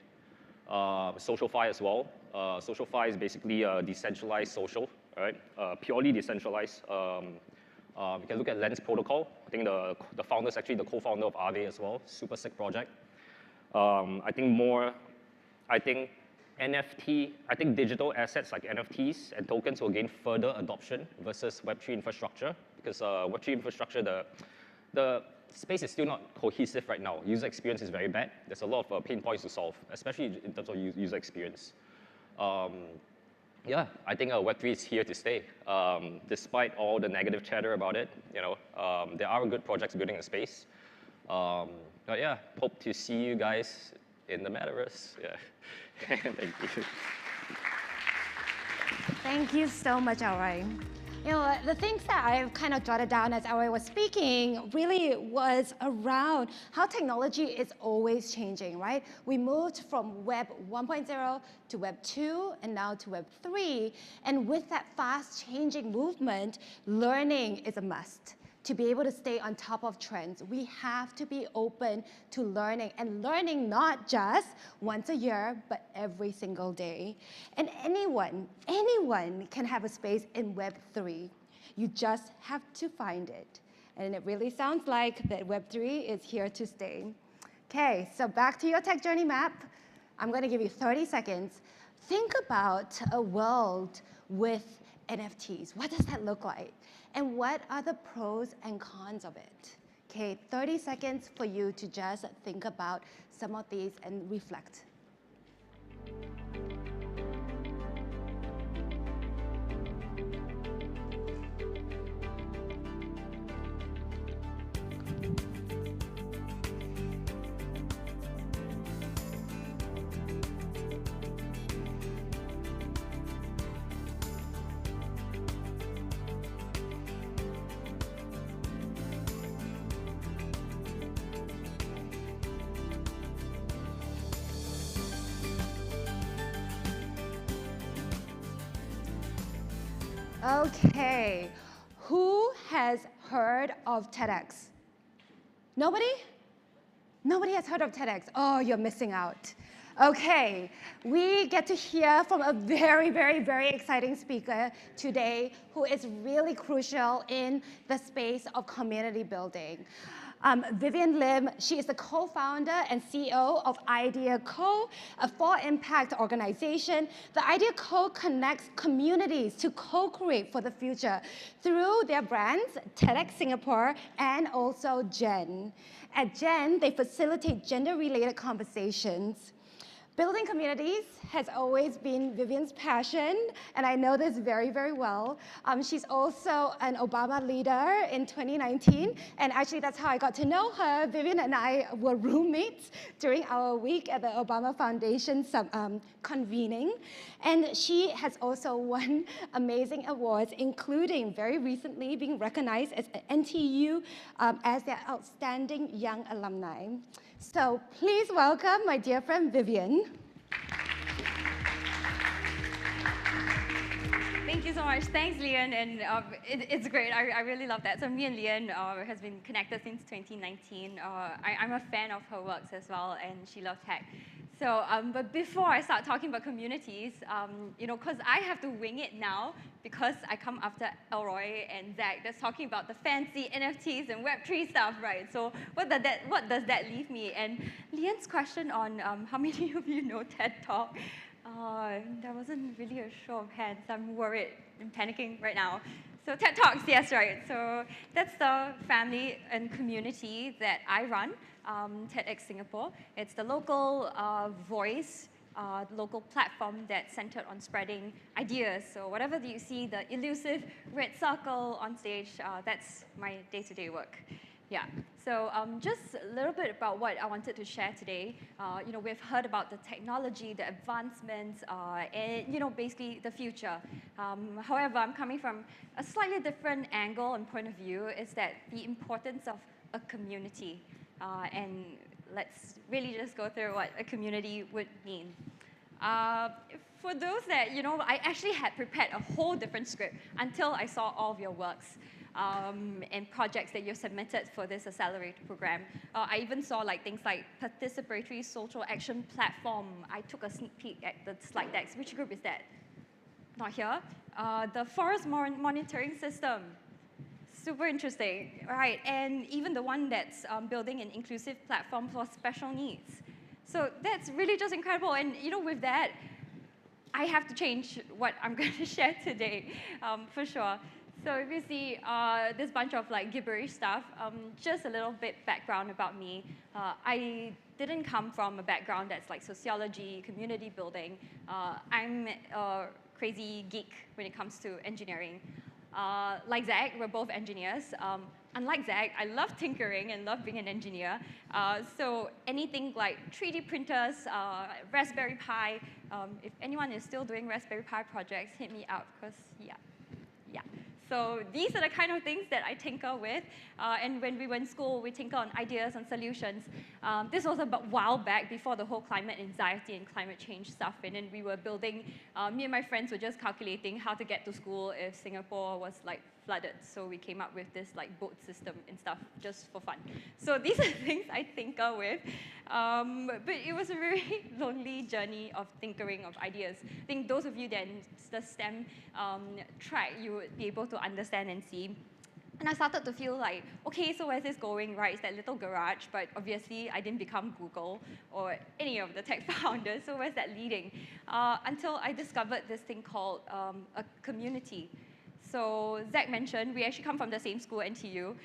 SocialFi as well. SocialFi is basically a decentralized social, right? Purely decentralized. You can look at Lens Protocol. I think the founder is actually the co-founder of Aave as well. Super sick project. I think NFT, I think digital assets like NFTs and tokens will gain further adoption versus Web3 infrastructure because Web3 infrastructure, the space is still not cohesive right now. User experience is very bad. There's a lot of pain points to solve, especially in terms of user experience. Yeah, I think Web3 is here to stay. Despite all the negative chatter about it, there are good projects building in space. But yeah, hope to see you guys in the metaverse. Yeah, thank you. Thank you so much, Alright. The things that I've kind of jotted down as Alright was speaking really was around how technology is always changing, right? We moved from Web 1.0 to Web 2 and now to Web 3. And with that fast changing movement, learning is a must. To be able to stay on top of trends, we have to be open to learning and learning not just once a year, but every single day. And anyone can have a space in Web 3. You just have to find it. And it really sounds like that Web 3 is here to stay. Okay, so back to your tech journey map. I'm going to give you 30 seconds. Think about a world with NFTs. What does that look like? And what are the pros and cons of it? Okay, 30 seconds for you to just think about some of these and reflect. Okay, who has heard of TEDx? Nobody? Nobody has heard of TEDx. Oh, you're missing out. Okay, we get to hear from a very, very, very exciting speaker today who is really crucial in the space of community building. Vivian Lim, she is the co-founder and CEO of Idea Co, a for-impact organization. The Idea Co connects communities to co-create for the future through their brands, TEDx Singapore and also Gen. At Gen, they facilitate gender-related conversations. Building communities has always been Vivian's passion, and I know this very, very well. She's also an Obama leader in 2019, and actually that's how I got to know her. Vivian and I were roommates during our week at the Obama Foundation convening, and she has also won amazing awards, including very recently being recognized as NTU as their Outstanding Young Alumni. So please welcome my dear friend Vivian. Thank you so much. Thanks, Leon, and it's great. I really love that. So me and Leon has been connected since 2019. I'm a fan of her works as well, and she loves tech. So, but before I start talking about communities, you know, because I have to wing it now, because I come after Elroy and Zach that's talking about the fancy NFTs and Web3 stuff, right? So what does that leave me? And Leon's question on how many of you know TED Talk, there wasn't really a show of hands. I'm worried, I'm panicking right now. So TED Talks, yes, right. So that's the family and community that I run, TEDx Singapore. It's the local voice, local platform that's centered on spreading ideas. So whatever you see, the elusive red circle on stage, that's my day-to-day work. Yeah, so just a little bit about what I wanted to share today. You know, we've heard about the technology, the advancements, and you know, basically the future. However, I'm coming from a slightly different angle and point of view, is that the importance of a community. And let's really just go through what a community would mean. For those that, you know, I actually had prepared a whole different script until I saw all of your works. And projects that you submitted for this Accelerator program. I even saw like things like participatory social action platform. I took a sneak peek at the slide decks. Which group is that? Not here. The forest monitoring system. Super interesting, right? And even the one that's building an inclusive platform for special needs. So that's really just incredible. And you know, with that, I have to change what I'm going to share today, for sure. So if you see this bunch of like gibberish stuff, just a little bit background about me. I didn't come from a background that's like sociology, community building. I'm a crazy geek when it comes to engineering. Like Zach, we're both engineers. Unlike Zach, I love tinkering and love being an engineer. So anything like 3D printers, Raspberry Pi, if anyone is still doing Raspberry Pi projects, hit me up, because yeah. So these are the kind of things that I tinker with. And when we were in school, we tinker on ideas and solutions. This was a while back, before the whole climate anxiety and climate change stuff. And then we were building, me and my friends were just calculating how to get to school if Singapore was like flooded. So we came up with this like boat system and stuff just for fun. So these are things I tinker with. But it was a very lonely journey of tinkering of ideas. I think those of you that in the STEM track, you would be able to understand and see. And I started to feel like, okay, so where's this going, right? It's that little garage, but obviously I didn't become Google or any of the tech founders, so where's that leading? Until I discovered this thing called a community. So Zach mentioned, we actually come from the same school, NTU.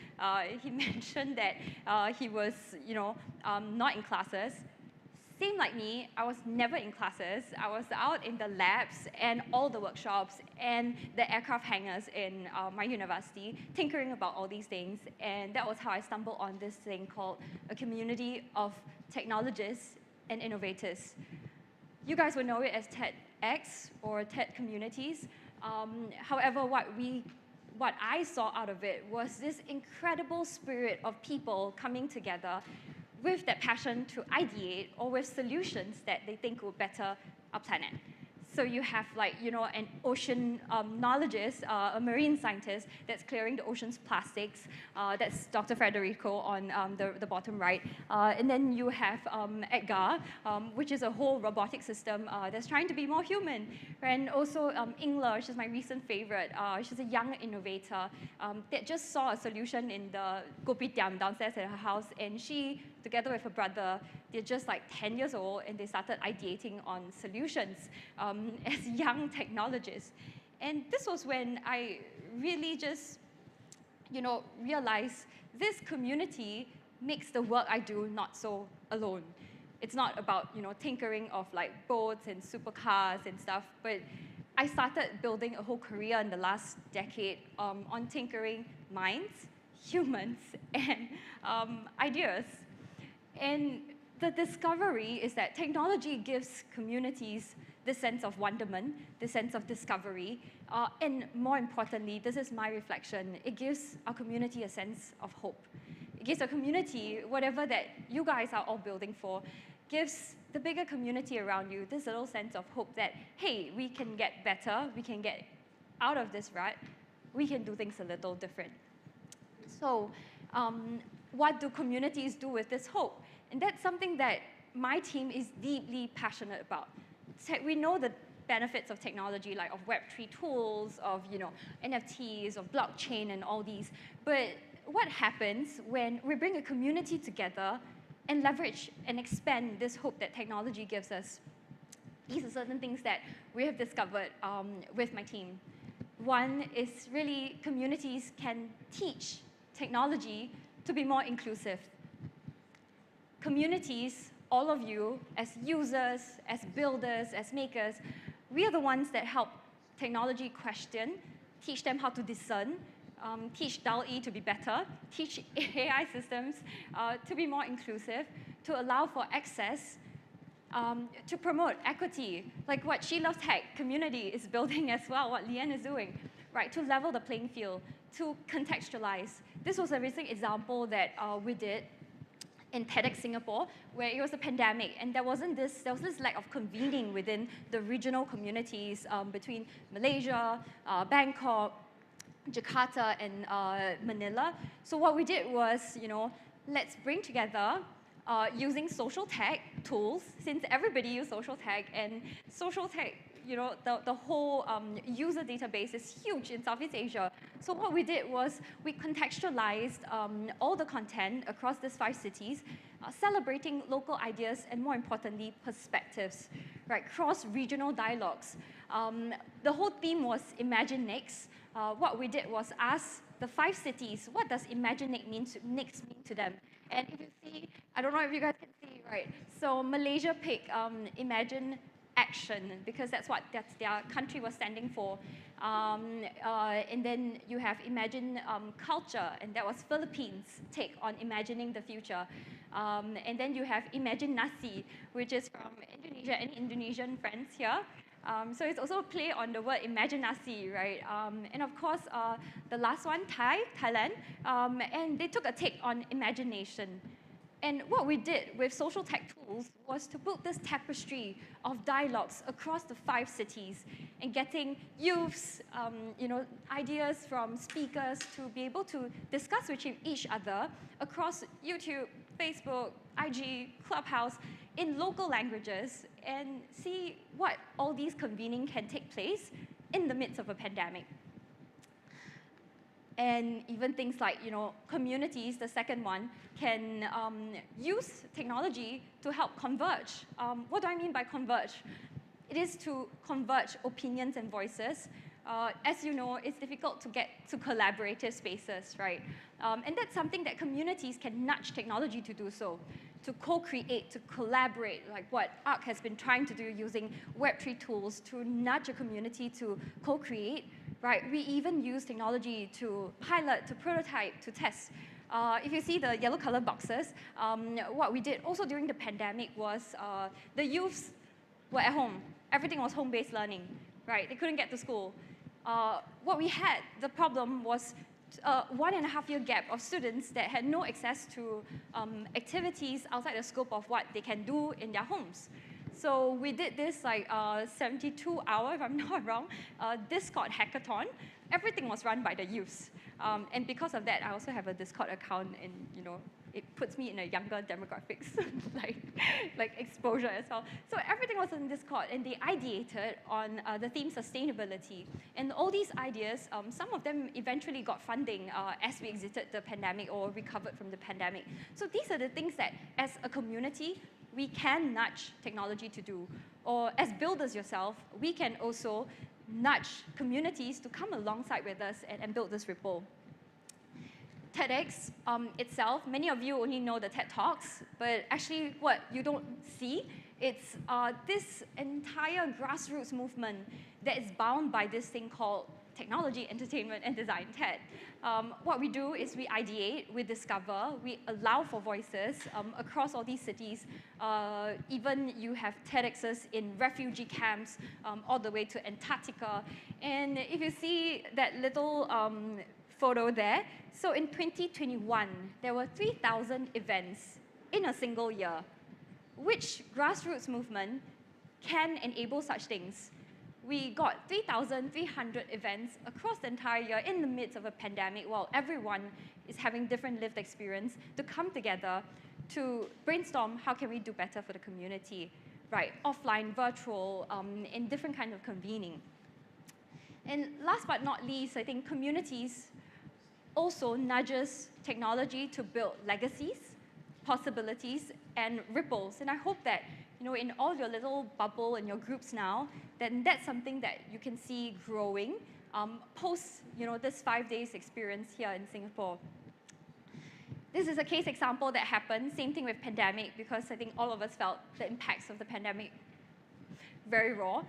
He mentioned that he was, you know, not in classes. Same like me, I was never in classes. I was out in the labs and all the workshops and the aircraft hangars in my university, tinkering about all these things. And that was how I stumbled on this thing called a community of technologists and innovators. You guys would know it as TEDx or TED communities. However, what I saw out of it was this incredible spirit of people coming together with that passion to ideate or with solutions that they think will better our planet. So you have like, you know, an ocean nologist, a marine scientist that's clearing the ocean's plastics. That's Dr. Federico on the bottom right. And then you have Edgar, which is a whole robotic system that's trying to be more human. And also Ingla, which is my recent favorite. She's a young innovator that just saw a solution in the kopitiam downstairs at her house. And she, together with her brother, they're just like 10 years old, and they started ideating on solutions as young technologists. And this was when I really just, you know, realized this community makes the work I do not so alone. It's not about, tinkering of like boats and supercars and stuff, but I started building a whole career in the last decade on tinkering minds, humans, and ideas. And the discovery is that technology gives communities this sense of wonderment, this sense of discovery, and more importantly, this is my reflection, it gives our community a sense of hope. It gives a community, whatever that you guys are all building for, gives the bigger community around you this little sense of hope that, hey, we can get better, we can get out of this rut, we can do things a little different. So what do communities do with this hope? And that's something that my team is deeply passionate about. We know the benefits of technology, like of Web3 tools, of NFTs, of blockchain and all these. But what happens when we bring a community together and leverage and expand this hope that technology gives us? These are certain things that we have discovered with my team. One is really communities can teach technology to be more inclusive. Communities, all of you, as users, as builders, as makers, we are the ones that help technology question, teach them how to discern, teach DALL-E to be better, teach AI systems to be more inclusive, to allow for access, to promote equity, like what She Loves Tech community is building as well, what Lian is doing, right? To level the playing field, to contextualize. This was a recent example that we did in TEDx Singapore, where it was a pandemic, and there was this lack of convening within the regional communities between Malaysia, Bangkok, Jakarta, and Manila. So what we did was, let's bring together using social tech tools, since everybody uses social tech, and social tech, the whole user database is huge in Southeast Asia. So what we did was we contextualized all the content across these 5 cities, celebrating local ideas and, more importantly, perspectives, right? Cross-regional dialogues. The whole theme was Imagine Next. What we did was ask the 5 cities, what does Imagine Next mean to them? And if you see, I don't know if you guys can see, right? So Malaysia picked Imagine Action, because that's their country was standing for. And then you have Imagine Culture, and that was Philippines' take on imagining the future. And then you have Imagine Nasi, which is from Indonesia, and Indonesian friends here. So it's also a play on the word Imagine Nasi, right? And of course, the last one, Thailand, and they took a take on imagination. And what we did with social tech tools was to build this tapestry of dialogues across the 5 cities and getting youths, ideas from speakers to be able to discuss with each other across YouTube, Facebook, IG, Clubhouse, in local languages, and see what all these convening can take place in the midst of a pandemic. And even things like, communities, the second one, can use technology to help converge. What do I mean by converge? It is to converge opinions and voices. As you know, it's difficult to get to collaborative spaces, right? And that's something that communities can nudge technology to do so, to co-create, to collaborate, like what ARC has been trying to do using Web3 tools to nudge a community to co-create. Right, we even use technology to pilot, to prototype, to test. If you see the yellow color boxes, what we did also during the pandemic was the youths were at home. Everything was home-based learning, right? They couldn't get to school. What we had, the problem was a 1.5-year gap of students that had no access to activities outside the scope of what they can do in their homes. So we did this 72-hour, if I'm not wrong, Discord hackathon. Everything was run by the youths. And because of that, I also have a Discord account, and it puts me in a younger demographics, like exposure as well. So everything was in Discord, and they ideated on the theme sustainability. And all these ideas, some of them eventually got funding as we exited the pandemic or recovered from the pandemic. So these are the things that, as a community, we can nudge technology to do. Or as builders yourself, we can also nudge communities to come alongside with us and build this ripple. TEDx itself, many of you only know the TED Talks, but actually what you don't see, it's this entire grassroots movement that is bound by this thing called technology, entertainment, and design, TED. What we do is we ideate, we discover, we allow for voices across all these cities. Even you have TEDx's in refugee camps all the way to Antarctica. And if you see that little photo there, so in 2021, there were 3,000 events in a single year. Which grassroots movement can enable such things? We got 3,300 events across the entire year in the midst of a pandemic while everyone is having different lived experience to come together to brainstorm how can we do better for the community, right? Offline, virtual, in different kinds of convening. And last but not least, I think communities also nudges technology to build legacies, possibilities, and ripples. And I hope that in all your little bubble and your groups now, then that's something that you can see growing post this 5 days experience here in Singapore. This is a case example that happened, same thing with pandemic, because I think all of us felt the impacts of the pandemic very raw.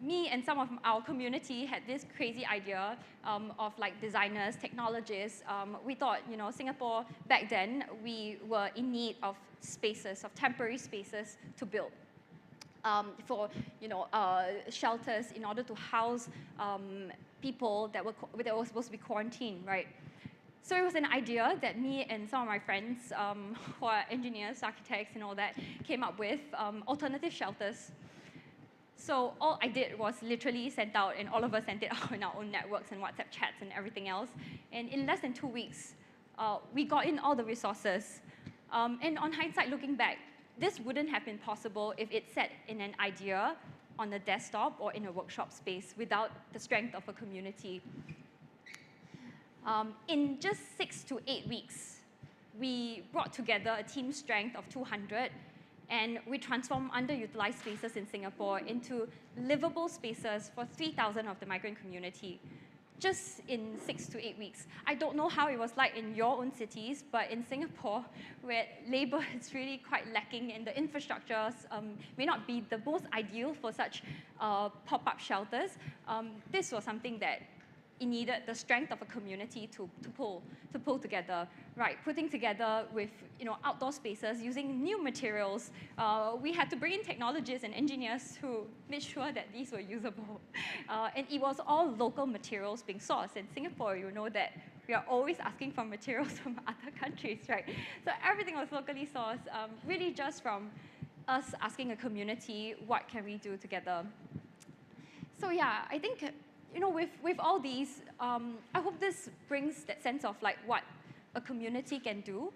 Me and some of our community had this crazy idea of like designers, technologists. We thought, Singapore back then, we were in need of spaces, of temporary spaces to build for, shelters in order to house people that were supposed to be quarantined, right? So it was an idea that me and some of my friends who are engineers, architects, and all that came up with, alternative shelters. So all I did was literally send out, and all of us sent it out in our own networks and WhatsApp chats and everything else. And in less than 2 weeks, we got in all the resources. And on hindsight, looking back, this wouldn't have been possible if it sat in an idea on a desktop or in a workshop space without the strength of a community. In just 6 to 8 weeks, we brought together a team strength of 200, and we transformed underutilized spaces in Singapore into livable spaces for 3,000 of the migrant community, just in 6 to 8 weeks. I don't know how it was like in your own cities, but in Singapore, where labor is really quite lacking and the infrastructures may not be the most ideal for such pop-up shelters, this was something that it needed the strength of a community to pull together, right? Putting together with outdoor spaces, using new materials. We had to bring in technologists and engineers who made sure that these were usable. And it was all local materials being sourced. In Singapore, you know that we are always asking for materials from other countries, right? So everything was locally sourced, really just from us asking a community, what can we do together? So yeah, I think with all these, I hope this brings that sense of like what a community can do.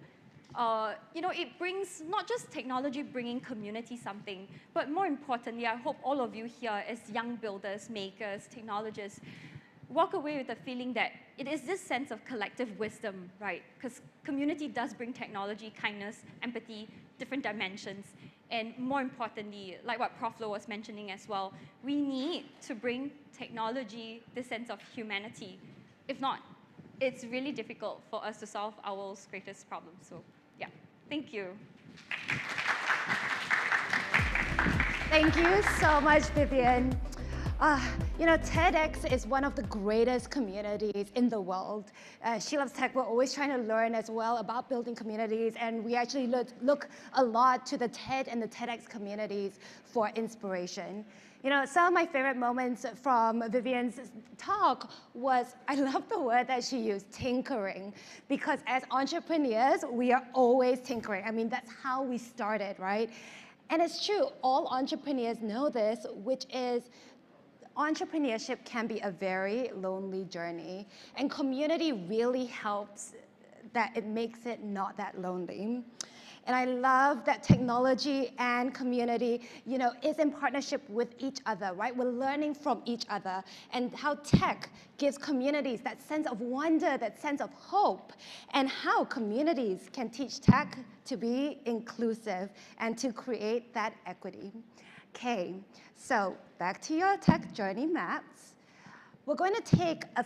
It brings not just technology bringing community something, but more importantly, I hope all of you here as young builders, makers, technologists, walk away with the feeling that it is this sense of collective wisdom, right? Because community does bring technology, kindness, empathy, different dimensions. And more importantly, like what Prof. Lo was mentioning as well, we need to bring technology this sense of humanity. If not, it's really difficult for us to solve our world's greatest problems. So yeah, thank you. Thank you so much, Vivian. TEDx is one of the greatest communities in the world. She Loves Tech, we're always trying to learn as well about building communities, and we actually look a lot to the TED and the TEDx communities for inspiration. Some of my favorite moments from Vivian's talk was, I love the word that she used, tinkering, because as entrepreneurs, we are always tinkering. I mean, that's how we started, right? And it's true, all entrepreneurs know this, which is entrepreneurship can be a very lonely journey, and community really helps that it makes it not that lonely. And I love that technology and community, is in partnership with each other, right? We're learning from each other, and how tech gives communities that sense of wonder, that sense of hope, and how communities can teach tech to be inclusive and to create that equity. Okay, so back to your tech journey maps. We're going to take a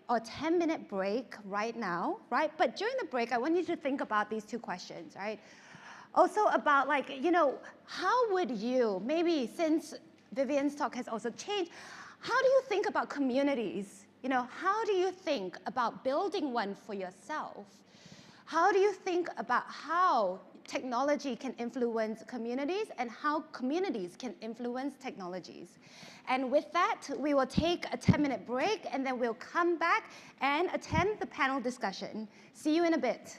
a 10-minute break right now, right? But during the break, I want you to think about these two questions, right? Also about like, how would you, maybe since Vivian's talk has also changed, how do you think about communities? How do you think about building one for yourself? How do you think about how technology can influence communities and how communities can influence technologies? And with that, we will take a 10-minute break and then we'll come back and attend the panel discussion. See you in a bit.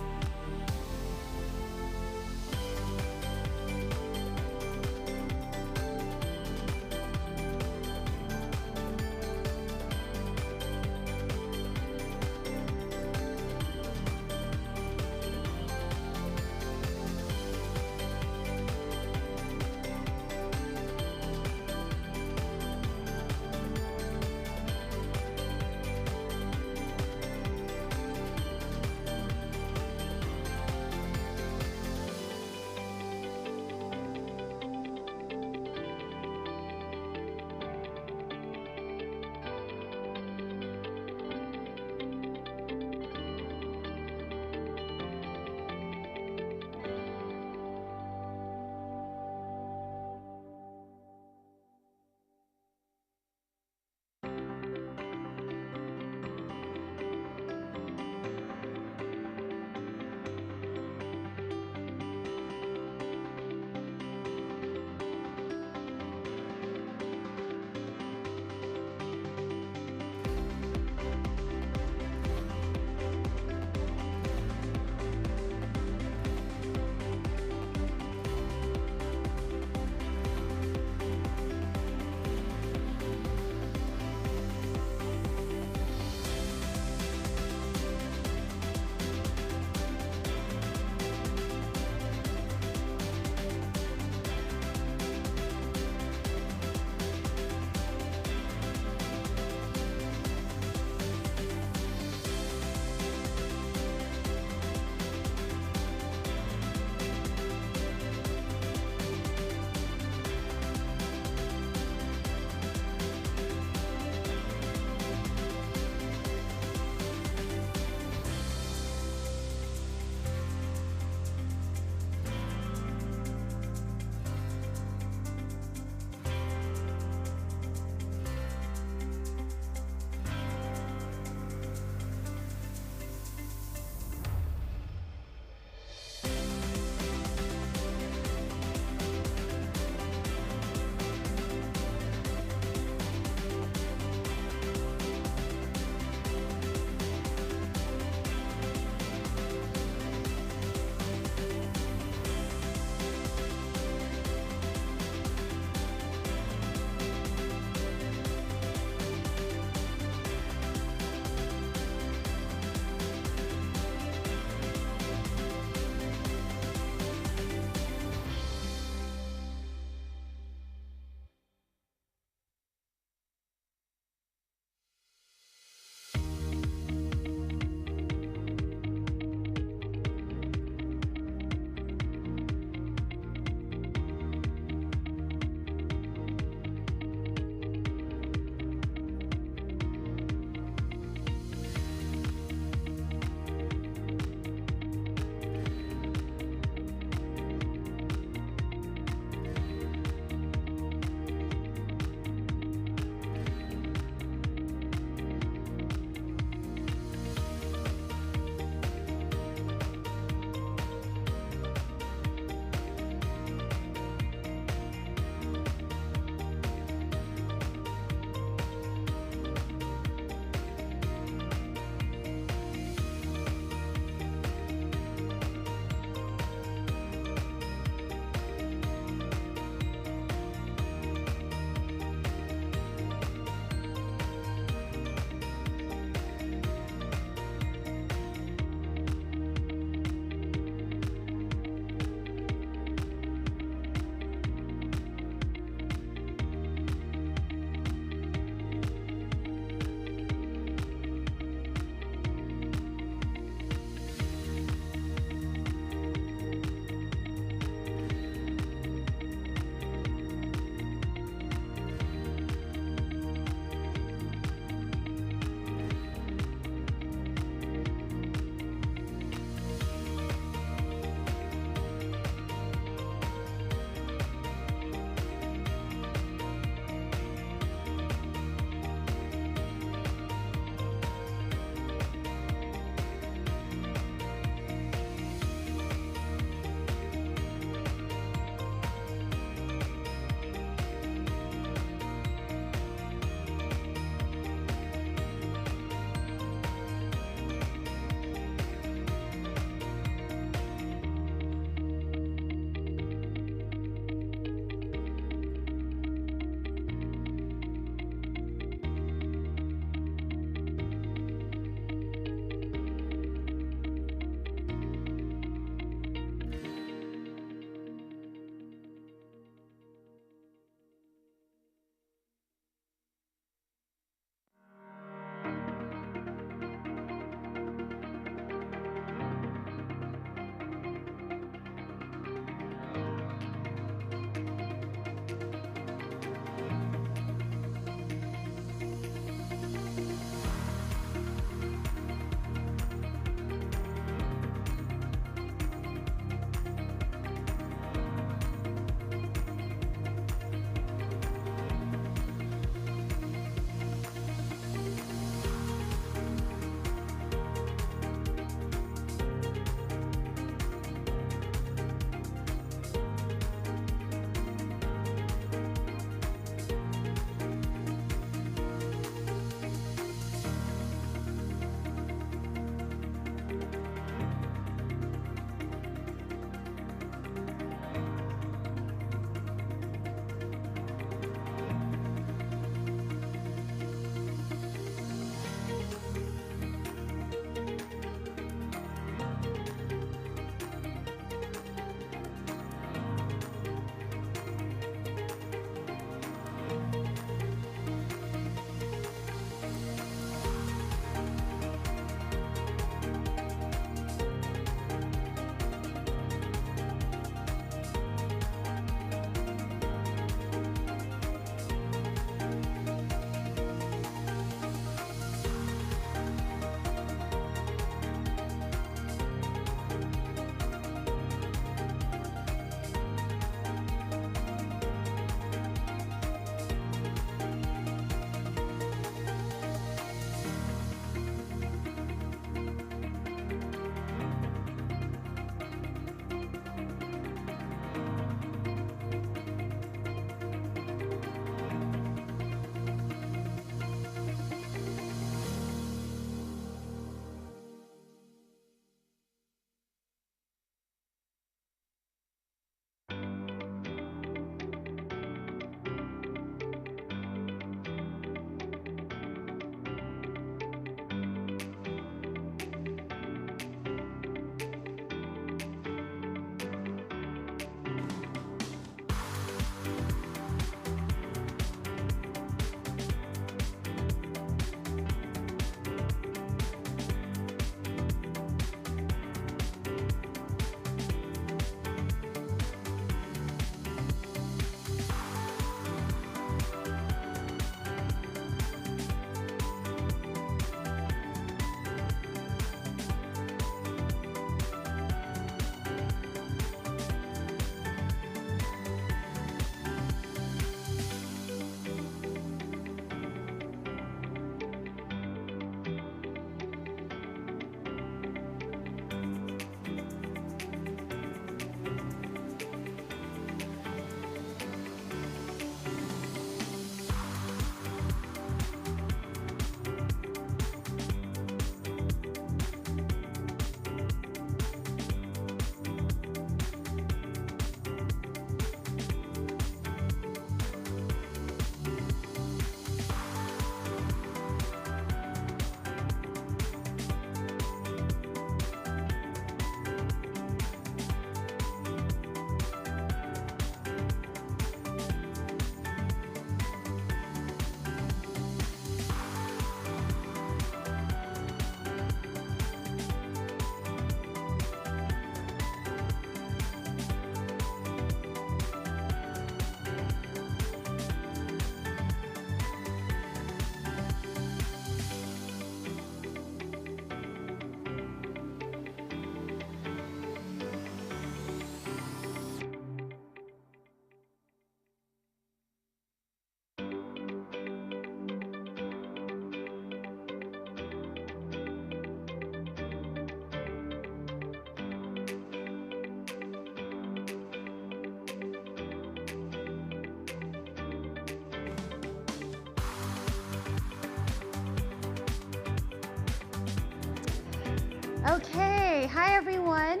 Okay, hi everyone.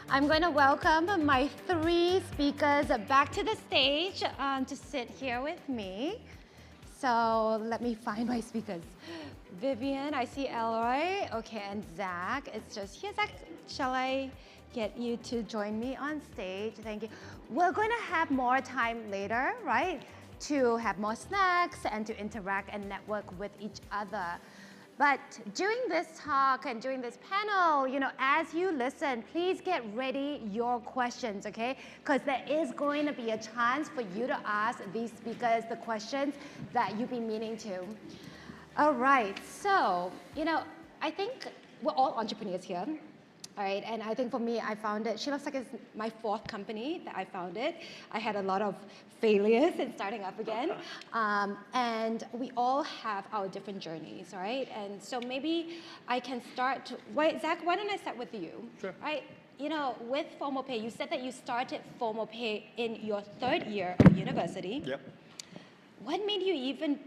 I'm going to welcome my 3 speakers back to the stage to sit here with me. So let me find my speakers. Vivian, I see Elroy. Okay, and Zach. It's just here. Zach, shall I get you to join me on stage? Thank you. We're going to have more time later, right? To have more snacks and to interact and network with each other. But during this talk and during this panel, as you listen, please get ready your questions, okay? Because there is going to be a chance for you to ask these speakers the questions that you've been meaning to. All right, so, I think we're all entrepreneurs here. All right, and I think for me, I founded, She Loves Tech is my 4th company that I founded. I had a lot of failures in starting up again. And we all have our different journeys, right? And so maybe I can start, Zach, why don't I start with you? Sure. Right, with Formal Pay, you said that you started Formal Pay in your 3rd year of university. Yep. What made you even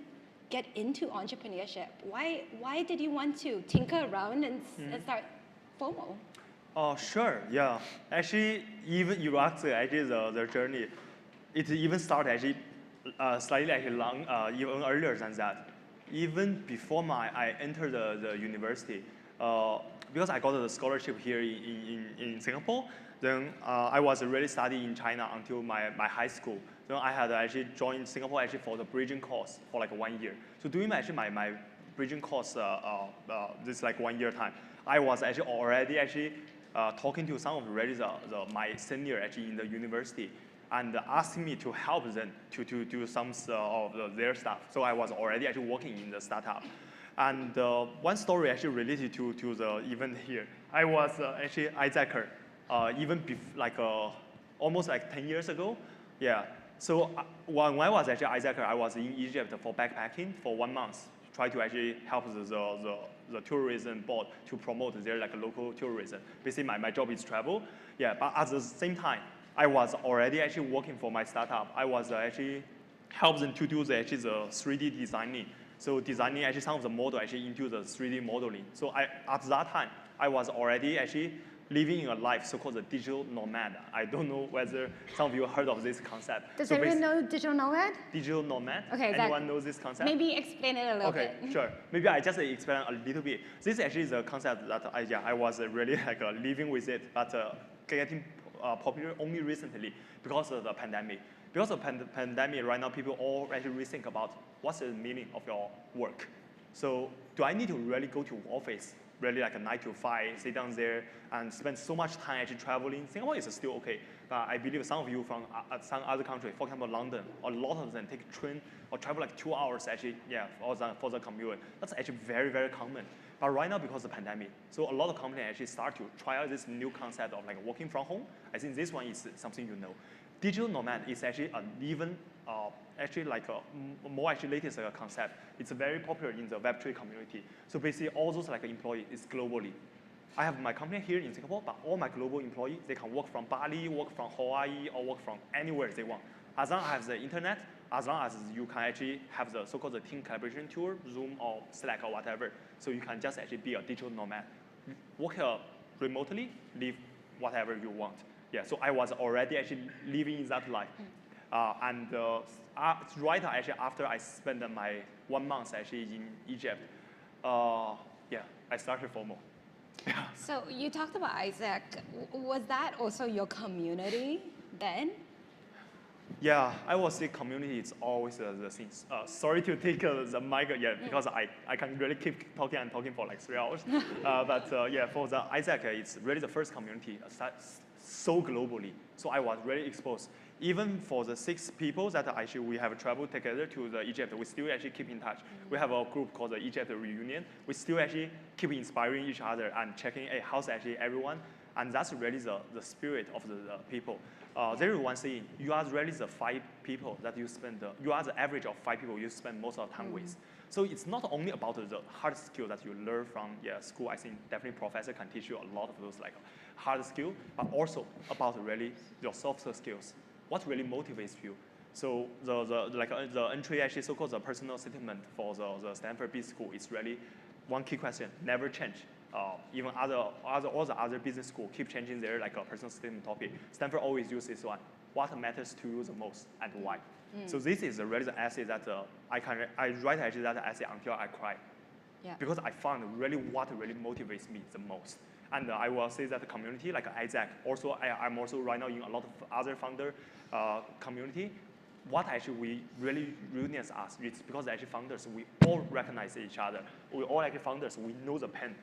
get into entrepreneurship? Why did you want to tinker around and start Formal? Oh, sure, yeah. Actually, even you asked actually the journey, it even started actually slightly actually long, even earlier than that. Even before I entered the university, because I got the scholarship here in Singapore, then I was really studying in China until my high school. Then I had actually joined Singapore actually for the bridging course for like 1 year. So doing actually my bridging course this like 1 year time, I was actually already actually talking to some of my senior actually in the university and asking me to help them to do some of their stuff. So I was already actually working in the startup. And one story actually related to the event here. I was actually Isaacer, even almost like 10 years ago. Yeah. So when I was actually Isaacer, I was in Egypt for backpacking for 1 month, try to actually help the tourism board to promote their like local tourism. Basically, my job is travel. Yeah, but at the same time, I was already actually working for my startup. I was actually help them to do the 3D designing. So designing actually some of the model actually into the 3D modeling. So at that time, I was already actually living a life so-called the digital nomad. I don't know whether some of you heard of this concept. Does everyone know digital nomad? Digital nomad? Okay, anyone knows this concept? Maybe explain it a little bit. Okay, sure. Maybe I just explain a little bit. This actually is a concept that I was really like living with it, but getting popular only recently because of the pandemic. Because of the pandemic, right now people all actually rethink about what's the meaning of your work. So do I need to really go to office, really like a 9 to 5, sit down there and spend so much time actually traveling? Singapore is still okay, but I believe some of you from some other country, for example London, a lot of them take a train or travel like 2 hours actually, yeah, for the commute. That's actually very, very common. But right now, because of the pandemic, so a lot of companies actually start to try out this new concept of like working from home. I think this one is something you know. Digital nomad is actually an even, actually like a more actually latest concept. It's very popular in the Web3 community. So basically all those like employees is globally. I have my company here in Singapore, but all my global employees, they can work from Bali, work from Hawaii, or work from anywhere they want. As long as the internet, as long as you can actually have the so-called the team collaboration tool, Zoom or Slack or whatever, so you can just actually be a digital nomad. Work remotely, live whatever you want. Yeah, so I was already actually living that life. Right actually after I spent my 1 month actually in Egypt, yeah, I started Formal. Yeah. So you talked about Isaac. Was that also your community then? Yeah, I would say community is always the thing. Sorry to take the mic, yeah, because I can really keep talking and talking for like 3 hours. Yeah, for the Isaac, it's really the first community so globally. So I was really exposed. Even for the 6 people that actually we have traveled together to the Egypt, we still actually keep in touch. We have a group called the Egypt Reunion. We still actually keep inspiring each other and checking, hey, how's actually everyone? And that's really the spirit of the people. There is one saying, you are really the 5 people that you spend, you are the average of 5 people you spend most of the time with. So it's not only about the hard skill that you learn from school. I think definitely professor can teach you a lot of those like hard skill, but also about really your softer skills. What really motivates you? So the entry actually so-called the personal statement for the Stanford B School is really one key question, never change. even all the other business school keep changing their like personal statement topic. Stanford always uses this one. What matters to you the most and why? So this is really the essay that I write actually that essay until I cry. Yeah. Because I found really what really motivates me the most. And I will say that the community, like Isaac, also I'm also right now in a lot of other founder community. What actually we really unites us, it's because actually founders, we all recognize each other. We all actually founders, we know the pain.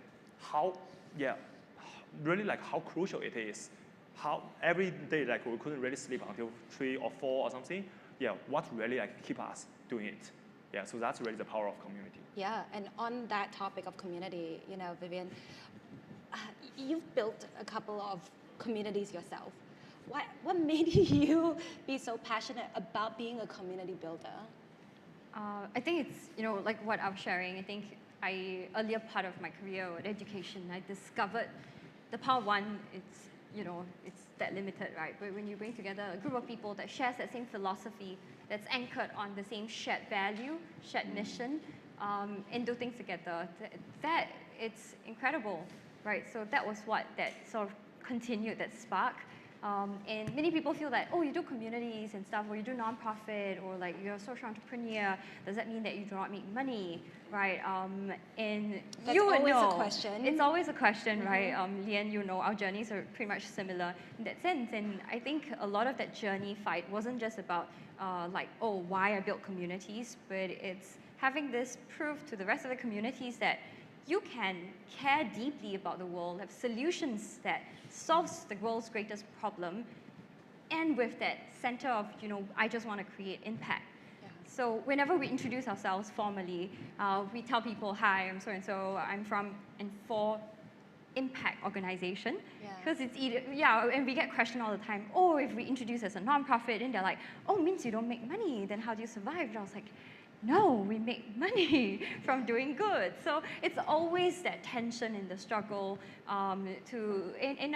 Really like how crucial it is. How every day like we couldn't really sleep until 3 or 4 or something. Yeah, what really like keep us doing it. Yeah, so that's really the power of community. Yeah, and on that topic of community, Vivian, you've built a couple of communities yourself. What made you be so passionate about being a community builder? I think it's, like what I was sharing, I think earlier part of my career with education, I discovered the power of one, it's that limited, right? But when you bring together a group of people that shares that same philosophy, that's anchored on the same shared value, shared mission, and do things together, that it's incredible, right? So that was what that sort of continued, that spark. And many people feel that, oh, you do communities and stuff, or you do nonprofit, or like you're a social entrepreneur. Does that mean that you do not make money, right? And that's you would always know. A question. It's always a question, right? Lian, our journeys are pretty much similar in that sense. And I think a lot of that journey fight wasn't just about why I built communities, but it's having this proof to the rest of the communities that you can care deeply about the world, have solutions that solves the world's greatest problem, and with that center of, I just want to create impact. Yeah. So whenever we introduce ourselves formally, we tell people, hi, I'm so-and-so, I'm from and for impact organization. Because it's either, and we get questioned all the time, oh, if we introduce as a nonprofit, and they're like, oh, means you don't make money, then how do you survive? And I was like, no, we make money from doing good. So it's always that tension in the struggle and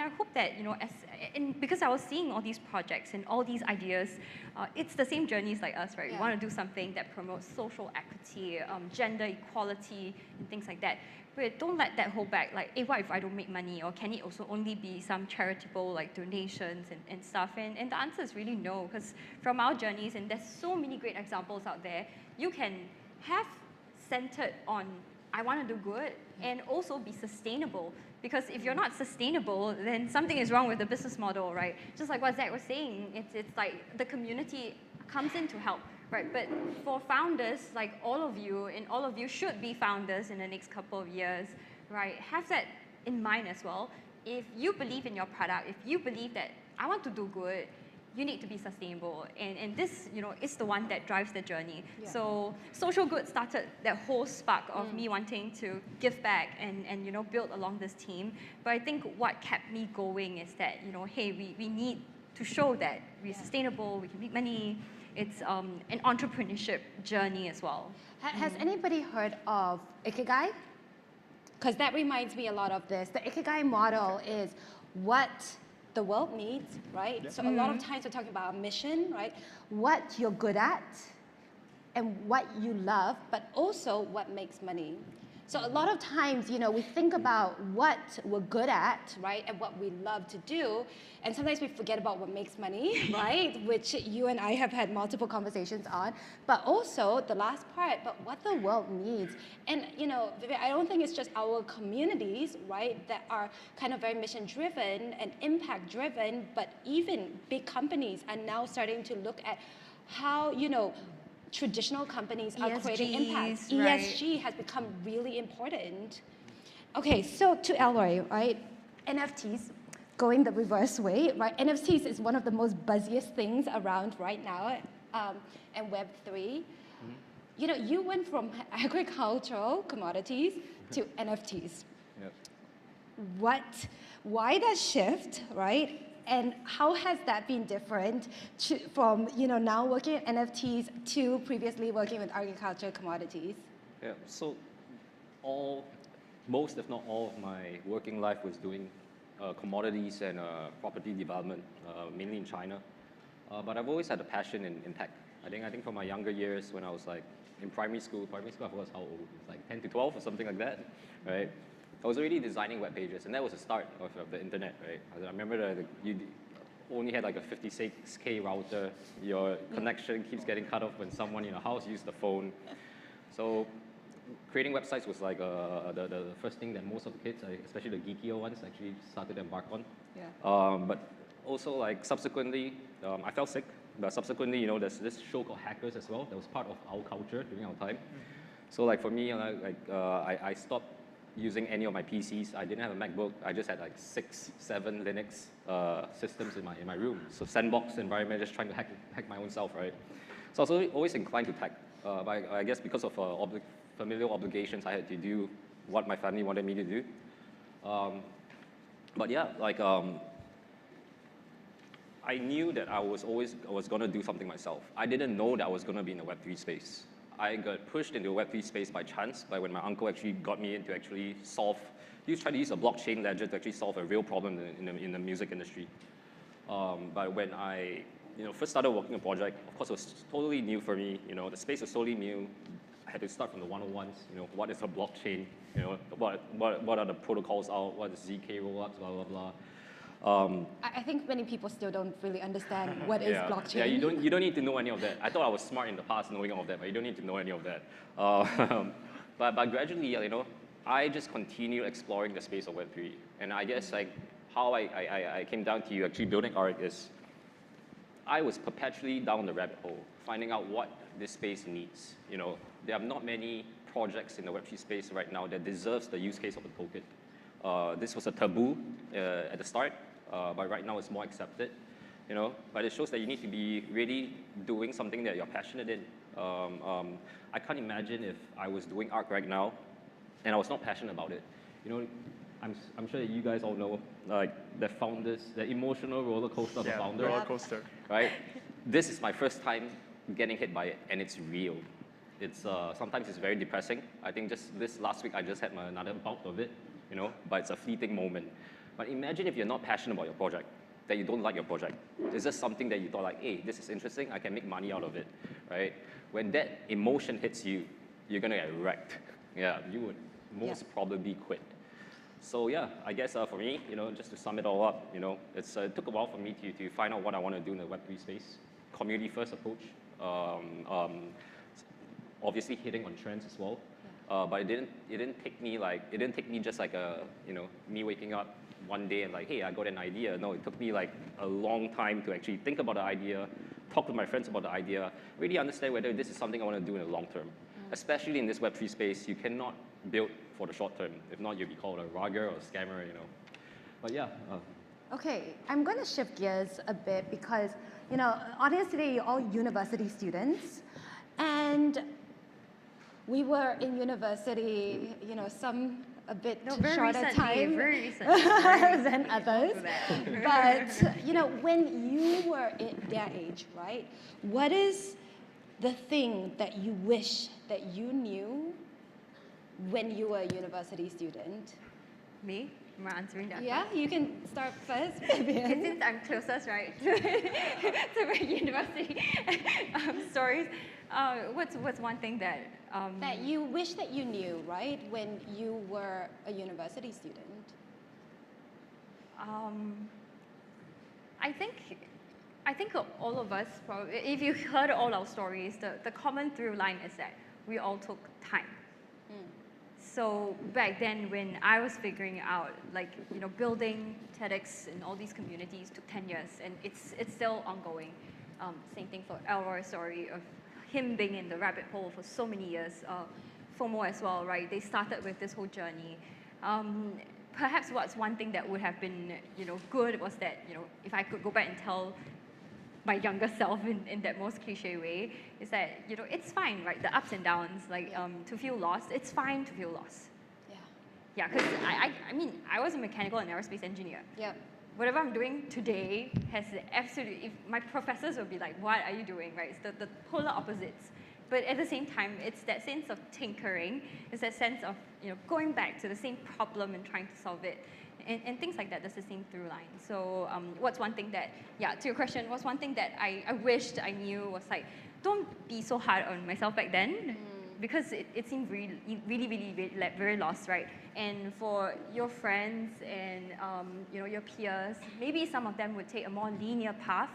I hope that, because I was seeing all these projects and all these ideas, it's the same journeys like us, right? We want to do something that promotes social equity, gender equality, and things like that. But don't let that hold back, like, hey, what if I don't make money? Or can it also only be some charitable like donations and stuff? And the answer is really no, because from our journeys, and there's so many great examples out there, you can have centered on, I want to do good, and also be sustainable. Because if you're not sustainable, then something is wrong with the business model, right? Just like what Zach was saying, it's like the community comes in to help, right? But for founders, like all of you should be founders in the next couple of years, right? Have that in mind as well. If you believe in your product, if you believe that I want to do good, you need to be sustainable, and this, is the one that drives the journey. Yeah. So social good started that whole spark of me wanting to give back and build along this team. But I think what kept me going is that, hey, we need to show that we're sustainable, we can make money. It's an entrepreneurship journey as well. Has anybody heard of Ikigai? Because that reminds me a lot of this. The Ikigai model is what the world needs, right? Yeah. So a lot of times we're talking about a mission, right? What you're good at and what you love, but also what makes money. So a lot of times, we think about what we're good at, right? And what we love to do. And sometimes we forget about what makes money, right? Which you and I have had multiple conversations on. But also the last part, but what the world needs. And, Vivian, I don't think it's just our communities, right, that are kind of very mission driven and impact driven, but even big companies are now starting to look at how, traditional companies are creating impact. Right. ESG has become really important. Okay, so to Elroy, right? NFTs, going the reverse way, right? NFTs is one of the most buzziest things around right now, and Web3. You went from agricultural commodities to NFTs. Yep. Why that shift, right? And how has that been different from now working at NFTs to previously working with agricultural commodities? Yeah, so most if not all of my working life was doing commodities and property development, mainly in China. But I've always had a passion in tech. I think from my younger years when I was like in primary school I was how old? It was like 10 to 12 or something like that, right? I was already designing web pages, and that was the start of the internet, right? I remember that you only had like a 56K router. Your connection keeps getting cut off when someone in your house used the phone. So creating websites was like the first thing that most of the kids, especially the geekier ones, actually started to embark on. Yeah. But also like subsequently, I fell sick. But subsequently, you know, there's this show called Hackers as well. That was part of our culture during our time. So like for me, I stopped using any of my PCs. I didn't have a MacBook. I just had like 6, 7 Linux systems in my room. So sandbox environment, just trying to hack my own self, right? So I was always inclined to tech. But I guess because of familial obligations, I had to do what my family wanted me to do. But yeah, like I knew that I was going to do something myself. I didn't know that I was going to be in the Web3 space. I got pushed into the Web3 space by chance, by when my uncle actually got me in to actually solve, he was trying to use a blockchain ledger to actually solve a real problem in the music industry. But when I first started working on a project, of course it was totally new for me, the space was totally new. I had to start from the 101s, what is a blockchain, what are the protocols out, what is ZK rollups, blah, blah, blah. I think many people still don't really understand what is blockchain. Yeah, you don't need to know any of that. I thought I was smart in the past knowing all of that, but you don't need to know any of that. But gradually, I just continued exploring the space of Web3. And I guess like how I came down to actually building Arc is I was perpetually down the rabbit hole, finding out what this space needs. There are not many projects in the Web3 space right now that deserves the use case of a token. This was a taboo at the start. But right now it's more accepted, But it shows that you need to be really doing something that you're passionate in. I can't imagine if I was doing art right now and I was not passionate about it. I'm sure that you guys all know, like the founders, the emotional roller coaster of the founder. Roller coaster. Right? This is my first time getting hit by it, and it's real. It's sometimes it's very depressing. I think just this last week I just had another bout of it, But it's a fleeting moment. But imagine if you're not passionate about your project, that you don't like your project. It's just something that you thought like, hey, this is interesting, I can make money out of it, right? When that emotion hits you, you're gonna get wrecked. Yeah, you would most probably quit. So yeah, I guess for me, just to sum it all up, it took a while for me to find out what I want to do in the Web3 space. Community first approach, obviously hitting on trends as well. But it didn't take me just like me waking up one day and like, hey, I got an idea. No, it took me like a long time to actually think about the idea, talk to my friends about the idea, really understand whether this is something I want to do in the long term. Especially in this Web3 space, you cannot build for the short term. If not, you'll be called a rugger or a scammer, But yeah. Okay, I'm going to shift gears a bit because, audience today, you're all university students. And we were in university, some a bit shorter time than others. But, when you were at their age, right, what is the thing that you wish that you knew when you were a university student? Me? Am I answering that? Yeah, you can start first, Vivian. Since I'm closest, right, to my university stories, what's one thing that that you wish that you knew, right, when you were a university student? I think all of us, probably, if you heard all our stories, the common through line is that we all took time. So back then, when I was figuring out, building TEDx and all these communities took 10 years, and it's still ongoing. Same thing for Elroy's story of him being in the rabbit hole for so many years. FOMO as well, right? They started with this whole journey. Perhaps what's one thing that would have been, good was that, if I could go back and tell my younger self in that most cliche way, is that, it's fine, right? The ups and downs, to feel lost, it's fine to feel lost. Yeah, because I was a mechanical and aerospace engineer. Yeah. Whatever I'm doing today has absolutely, if my professors will be like, what are you doing, right? It's the polar opposites. But at the same time, it's that sense of tinkering, it's that sense of going back to the same problem and trying to solve it. And things like that, that's the same through line. So what's one thing that, to your question, what's one thing that I wished I knew was don't be so hard on myself back then. because it seemed really very lost, right? And for your friends and your peers, maybe some of them would take a more linear path.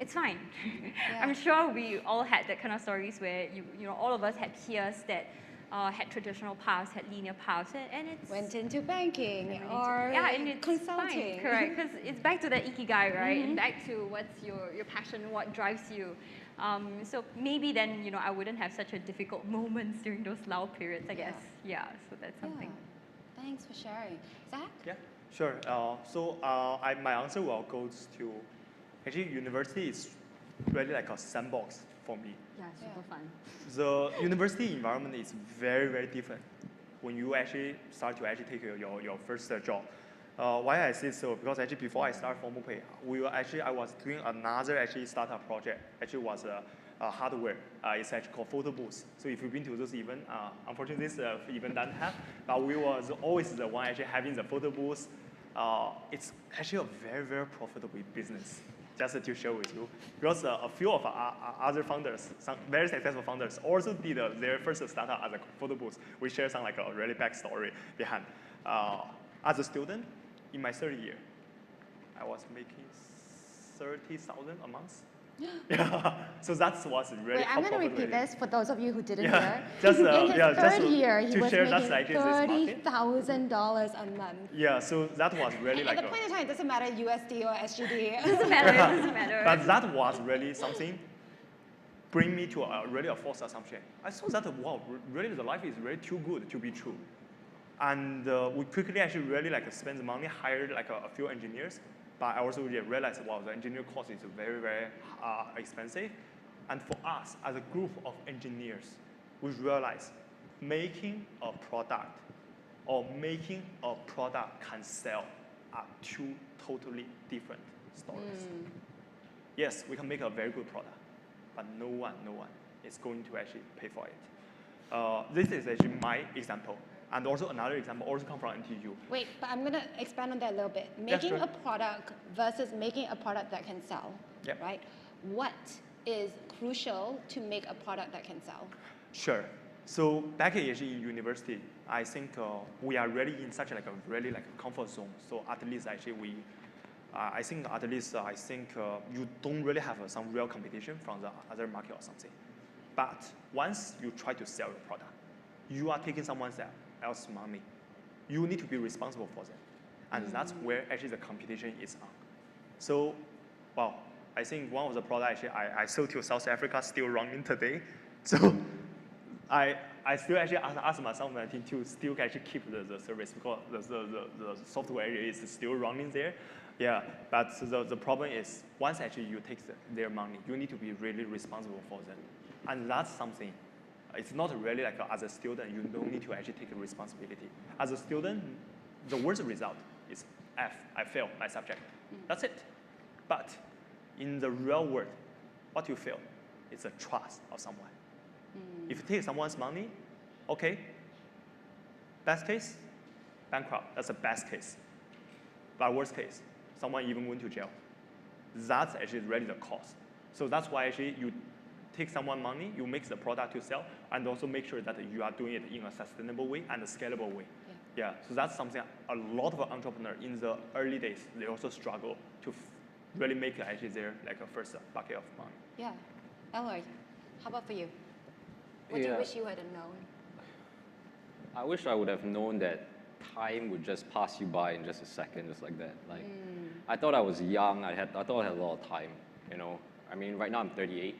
It's fine. Yeah. I'm sure we all had that kind of stories where all of us had peers that had traditional paths, had linear paths, and it's Went into banking and or and it's consulting. fine, correct? Because it's back to the ikigai, right? And back to what's your passion, what drives you. So maybe then I wouldn't have such a difficult moments during those lull periods, I guess. Yeah. So that's something. Yeah. Thanks for sharing. Zach? Yeah, sure. My answer will goes to, actually university is really like a sandbox for me. Yeah, super fun. The university environment is very different when you actually start to actually take your first job. Why I say so? Because actually before I start Formal Pay, I was doing another actually startup project. Actually was a hardware. It's actually called photo booth. So if you've been to those events, unfortunately this event doesn't have, but we was always the one actually having the photo booth. It's actually a very profitable business. Just to share with you, because a few of our other founders, some very successful founders, also did their first startup as a photo booth. We share some like a really backstory behind. As a student, in my third year, I was making 30,000 a month. Yeah, so that was really. Wait, I'm going to repeat this for those of you who didn't hear. Just, in his third just year, he to was share making that's $30,000 a month. Yeah, so that was really At like the point in time, it doesn't matter USD or SGD. It doesn't matter. But that was really something bring me to a false assumption. I saw that, wow, really the life is really too good to be true. And we quickly actually really like spend the money, hired like a few engineers. But I also realized, wow, the engineer cost is very expensive. And for us, as a group of engineers, we realized making a product or making a product can sell are two totally different stories. Yes, we can make a very good product, but no one is going to actually pay for it. This is actually my example. And also another example also comes from NTU. Wait, but I'm going to expand on that a little bit. Yeah, Making sure. a product versus making a product that can sell, Yep. right? What is crucial to make a product that can sell? Sure. So back actually in university, I think we are really in such like a really like a comfort zone. So at least actually I think you don't really have some real competition from the other market or something. But once you try to sell your product, you are taking someone else's money. You need to be responsible for them. And that's where actually the competition is on. So, wow, I think one of the products actually I sold to South Africa still running today. So I still actually ask myself my team to still actually keep the service because the software is still running there. Yeah, but the problem is once actually you take their money, you need to be really responsible for them. And that's something. It's not really like as a student, you don't need to actually take a responsibility. As a student, the worst result is F, I failed my subject. That's it. But in the real world, what you feel is the trust of someone. If you take someone's money, okay, best case, bankrupt, that's the best case. But worst case, someone even went to jail. That's actually really the cost. So that's why actually you take someone's money, you make the product to sell, and also make sure that you are doing it in a sustainable way and a scalable way. Yeah, so that's something a lot of entrepreneurs in the early days, they also struggle to really make actually their like a first bucket of money. Yeah. Eloy, how about for you? What do you wish you had known? I wish I would have known that time would just pass you by in just a second, just like that. Like, I thought I was young. I thought I had a lot of time. You know, I mean, right now I'm 38.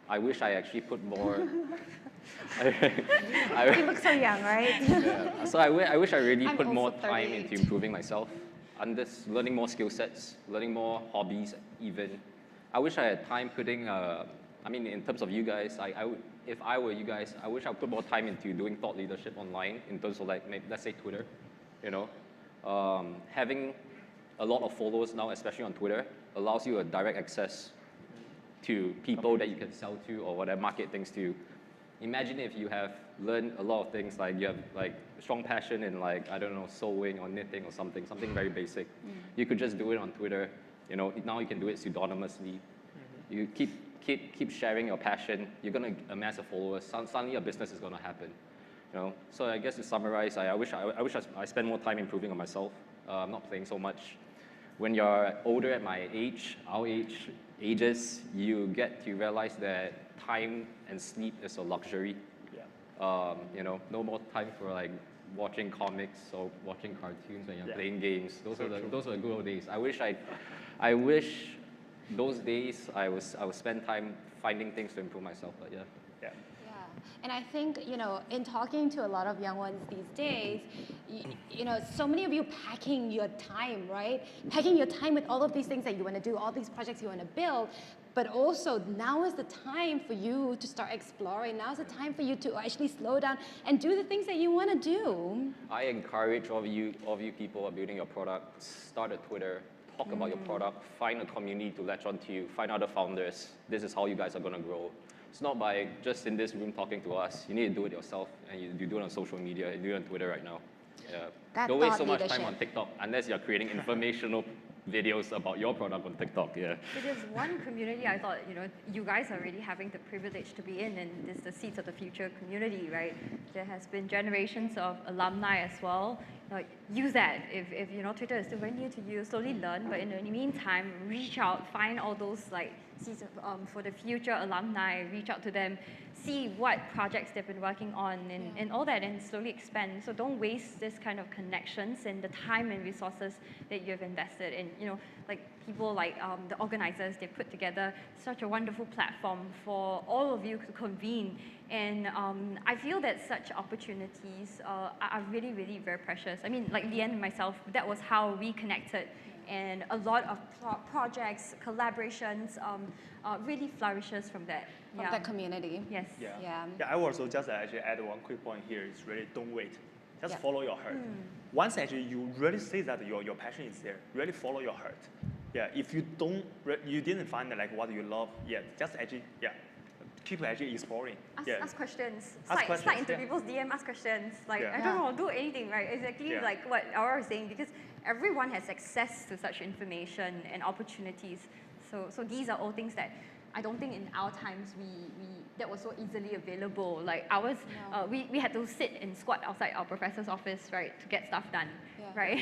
I wish I actually put more. You look so young, right? Yeah. So I wish I really I'm put more also time 38. into improving myself, and this learning more skill sets, learning more hobbies. Even I wish I had time putting. I mean, in terms of you guys, if I were you guys, I wish I would put more time into doing thought leadership online in terms of like, maybe, let's say Twitter, you know. Having a lot of followers now, especially on Twitter, allows you a direct access to people that you can sell to or whatever, market things to. Imagine if you have learned a lot of things, like you have like strong passion in like, I don't know, sewing or knitting or something very basic. You could just do it on Twitter. You know, now you can do it pseudonymously. You keep keep sharing your passion. You're gonna amass a followers. Suddenly, a business is gonna happen. You know. So I guess to summarize, I wish I spend more time improving on myself. I'm not playing so much. When you're older at my age, our ages, you get to realize that time and sleep is a luxury. Yeah. You know, no more time for like watching comics or watching cartoons when you're playing games. Those are the good old days. I wish those days I would spend time finding things to improve myself. But yeah. Yeah. And I think, in talking to a lot of young ones these days, so many of you packing your time, right? Packing your time with all of these things that you want to do, all these projects you want to build, but also now is the time for you to start exploring. Now is the time for you to actually slow down and do the things that you want to do. I encourage all of you people who are building your product, start a Twitter, talk about your product, find a community to latch onto you, find other founders. This is how you guys are going to grow. It's not by just in this room talking to us. You need to do it yourself, and you do it on social media. You do it on Twitter right now. Yeah. Don't waste so much time on TikTok unless you're creating informational videos about your product on TikTok. Yeah. There's one community I thought, you guys are really having the privilege to be in, and it's the Seeds of the Future community, right? There has been generations of alumni as well. Use that. If Twitter is still very new to you, slowly learn. But in the meantime, reach out, find all those Seeds for the Future alumni, reach out to them, see what projects they've been working on, and all that, and slowly expand. So don't waste this kind of connections and the time and resources that you've invested in. People like the organizers, they put together such a wonderful platform for all of you to convene. And I feel that such opportunities are really, really very precious. I mean, like Lian and myself, that was how we connected. And a lot of projects, collaborations really flourishes from that. From that community. Yes. Yeah. I will also just actually add one quick point here. It's really don't wait. Just follow your heart. Once actually you really see that your passion is there, really follow your heart. Yeah. If you didn't find what you love yet, just actually keep actually exploring. Ask questions. Slide into people's DM. Ask questions. I don't know. Do anything. Right. Exactly like what Aura was saying, because everyone has access to such information and opportunities. So these are all things that I don't think in our times that was so easily available. Like ours, we had to sit and squat outside our professor's office, right, to get stuff done, right?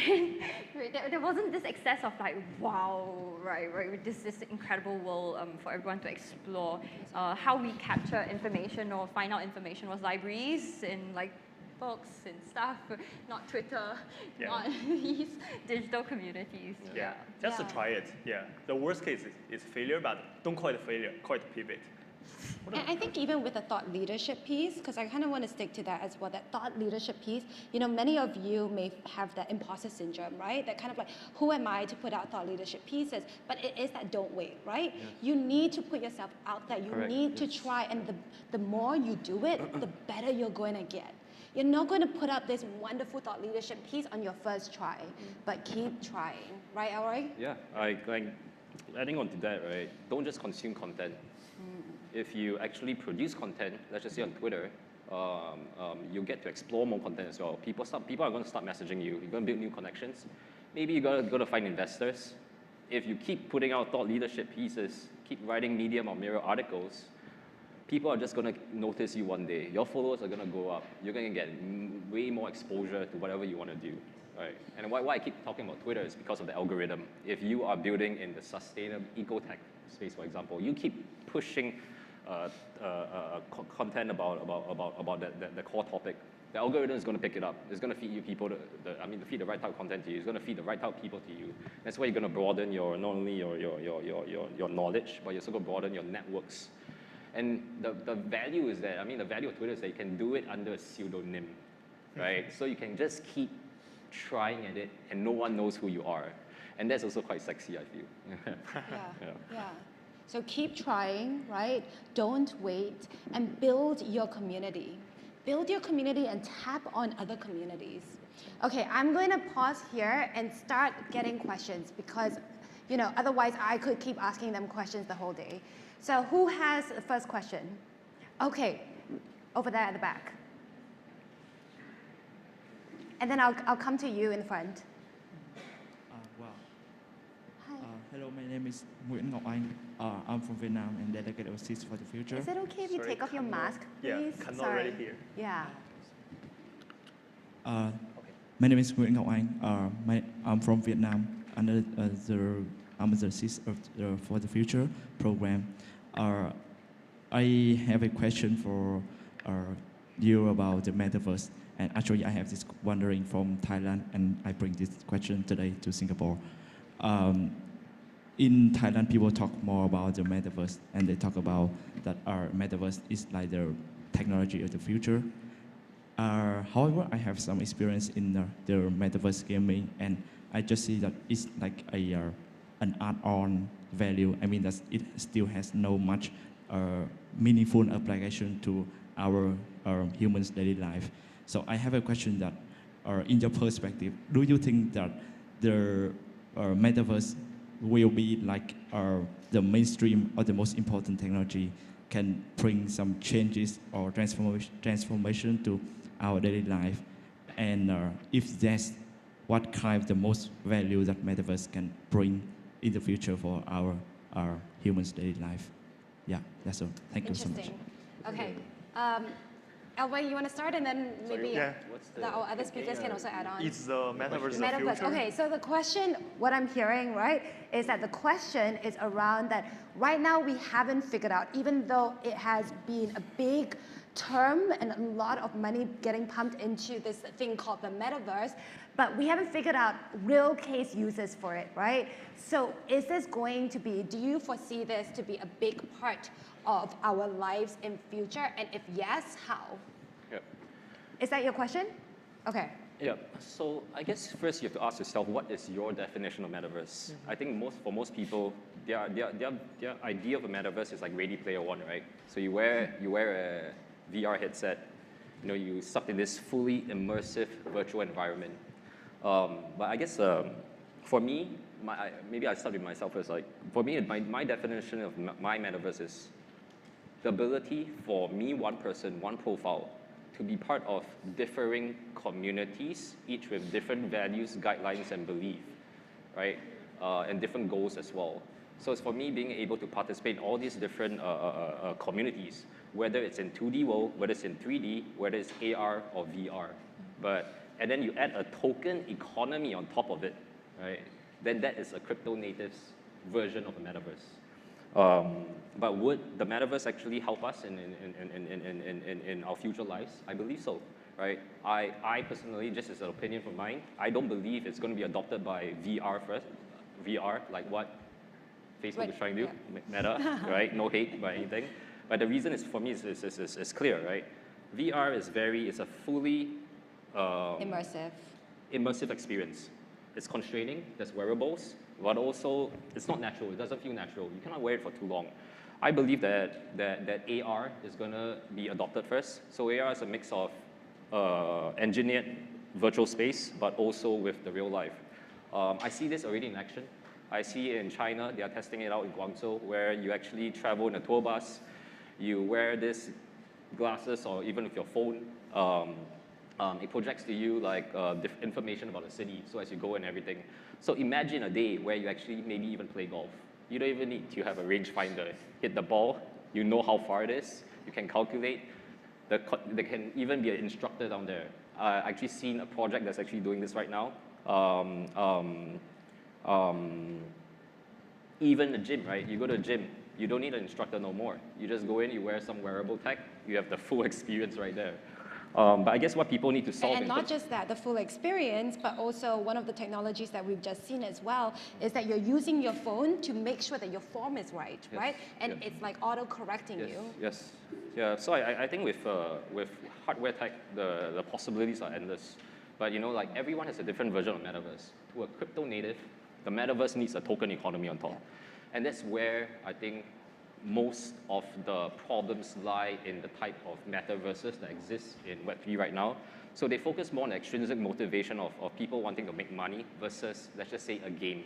There wasn't this access of wow, right, this incredible world for everyone to explore. How we capture information or find out information was libraries and books and stuff, not Twitter, not these digital communities. Just to try it. The worst case is failure, but don't call it failure, call it pivot. And I think even with the thought leadership piece, because I kind of want to stick to that as well, that thought leadership piece, many of you may have that imposter syndrome, right? That kind of who am I to put out thought leadership pieces? But it is that don't wait, right? You need to put yourself out there. You need to try, and the more you do it, the better you're going to get. You're not going to put up this wonderful thought leadership piece on your first try, but keep trying, right, Alroy? Yeah, adding on to that, right? Don't just consume content. If you actually produce content, let's just say on Twitter, you get to explore more content as well. People are going to start messaging you. You're going to build new connections. Maybe you're going to find investors. If you keep putting out thought leadership pieces, keep writing Medium or Mirror articles, people are just going to notice you one day. Your followers are going to go up. You're going to get way more exposure to whatever you want to do. Right? And why I keep talking about Twitter is because of the algorithm. If you are building in the sustainable eco-tech space, for example, you keep pushing content about the core topic, the algorithm is going to pick it up. It's going to feed you people, feed the right type of content to you. It's going to feed the right type of people to you. That's why you're going to broaden not only your knowledge, but you're also going to broaden your networks. And the value is that, the value of Twitter is that you can do it under a pseudonym, right? So you can just keep trying at it and no one knows who you are. And that's also quite sexy, I feel. Yeah. So keep trying, right? Don't wait, and build your community. Build your community and tap on other communities. Okay, I'm going to pause here and start getting questions because, otherwise I could keep asking them questions the whole day. So who has the first question? Okay, over there at the back. And then I'll come to you in front. Wow. Hi. Hello, my name is Nguyễn Ngọc Anh. I'm from Vietnam and delegate of Seeds for the Future. Is it okay if you take off your mask, please? Yeah, cannot Sorry. really hear. Yeah. My name is Nguyễn Ngọc Anh. I'm from Vietnam under I'm the Seeds for the Future program. I have a question for you about the metaverse. And actually, I have this wondering from Thailand, and I bring this question today to Singapore. In Thailand, people talk more about the metaverse, and they talk about that our metaverse is like the technology of the future. However, I have some experience in the metaverse gaming, and I just see that it's like an add-on value. I mean, that it still has no much meaningful application to our humans' daily life. So I have a question that, in your perspective, do you think that the metaverse will be like the mainstream or the most important technology can bring some changes or transformation to our daily life? And if that's what kind of the most value that metaverse can bring in the future for our humans' daily life? Yeah, that's all. Thank you so much. Interesting. Okay. Elway, you want to start, and then maybe our other speakers can also add on. It's the metaverse the future? Okay, so the question, what I'm hearing, right, is that the question is around that right now we haven't figured out, even though it has been a big term and a lot of money getting pumped into this thing called the metaverse, but we haven't figured out real case uses for it, right? So is this going to be, do you foresee this to be a big part of our lives in future? And if yes, how? Yep. Is that your question? Okay. Yeah. So I guess first you have to ask yourself, what is your definition of metaverse? I think for most people, their idea of a metaverse is like Ready Player One, right? So you wear a VR headset, you suck in this fully immersive virtual environment. But I guess for me, maybe I start with myself first. Like for me, my definition of my metaverse is the ability for me, one person, one profile, to be part of differing communities, each with different values, guidelines, and belief, right? And different goals as well. So it's for me being able to participate in all these different communities, whether it's in 2D world, whether it's in 3D, whether it's AR or VR. And then you add a token economy on top of it, right? Then that is a crypto native's version of a metaverse. But would the metaverse actually help us in our future lives? I believe so, right? I personally, just as an opinion from mine, I don't believe it's going to be adopted by VR first. VR, like what Facebook is trying to do, Meta, right? No hate by anything. But the reason is, for me, is clear, right? VR is a fully immersive experience. It's constraining, there's wearables, but also it's not natural, it doesn't feel natural. You cannot wear it for too long. I believe that AR is gonna be adopted first. So AR is a mix of engineered virtual space, but also with the real life. I see this already in action. I see in China, they are testing it out in Guangzhou, where you actually travel in a tour bus, you wear this glasses or even with your phone, it projects to you like information about the city, so as you go and everything. So imagine a day where you actually maybe even play golf. You don't even need to have a rangefinder. Hit the ball, you know how far it is, you can calculate. There can even be an instructor down there. I've actually seen a project that's actually doing this right now. Even the gym, right? You go to a gym, you don't need an instructor no more. You just go in, you wear some wearable tech, you have the full experience right there. But I guess what people need to solve and not just that, the full experience, but also one of the technologies that we've just seen as well is that you're using your phone to make sure that your form is right, right? And it's like auto-correcting you. Yes, yeah. So I think with hardware tech, the possibilities are endless. But like everyone has a different version of metaverse. To a crypto native, the metaverse needs a token economy on top. And that's where I think most of the problems lie in the type of metaverses that exist in Web3 right now. So they focus more on the extrinsic motivation of people wanting to make money versus, let's just say, a game.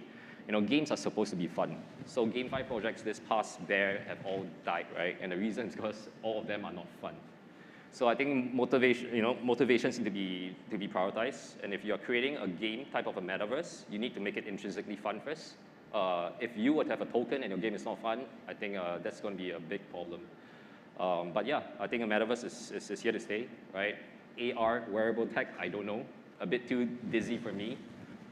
Games are supposed to be fun. So GameFi projects this past bear have all died, right? And the reason is because all of them are not fun. So I think motivations need to be prioritized. And if you're creating a game type of a metaverse, you need to make it intrinsically fun first. If you were to have a token and your game is not fun, I think that's going to be a big problem. But yeah, I think a metaverse is here to stay, right? AR, wearable tech, I don't know. A bit too dizzy for me.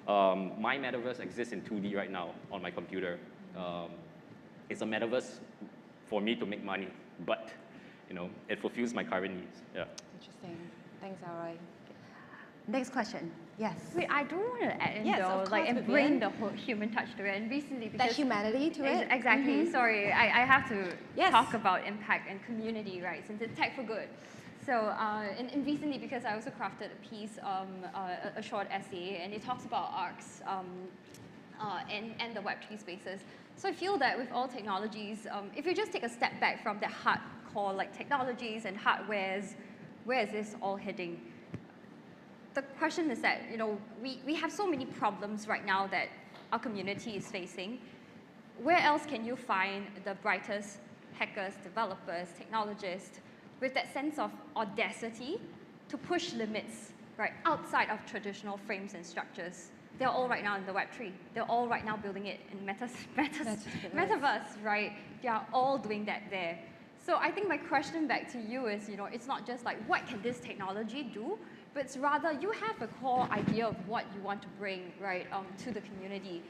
My metaverse exists in 2D right now on my computer. It's a metaverse for me to make money, but it fulfills my current needs. Yeah. Interesting. Thanks, Alroy. Next question. Yes. Wait, I do want to add in Yes, though, of like, course, and bring Vivian. the whole human touch to it. And recently, That because humanity to it. Exactly. Sorry, I have to Yes. talk about impact and community, right? Since it's tech for good. So, and recently, because I also crafted a piece, a short essay, and it talks about ARCs and the Web3 spaces. So I feel that with all technologies, if you just take a step back from the hardcore like technologies and hardwares, where is this all heading? The question is that, we have so many problems right now that our community is facing. Where else can you find the brightest hackers, developers, technologists with that sense of audacity to push limits, right, outside of traditional frames and structures? They're all right now in the Web3. They're all right now building it in metaverse, right? They are all doing that there. So I think my question back to you is, it's not just like, what can this technology do? But it's rather, you have a core idea of what you want to bring, right, to the community.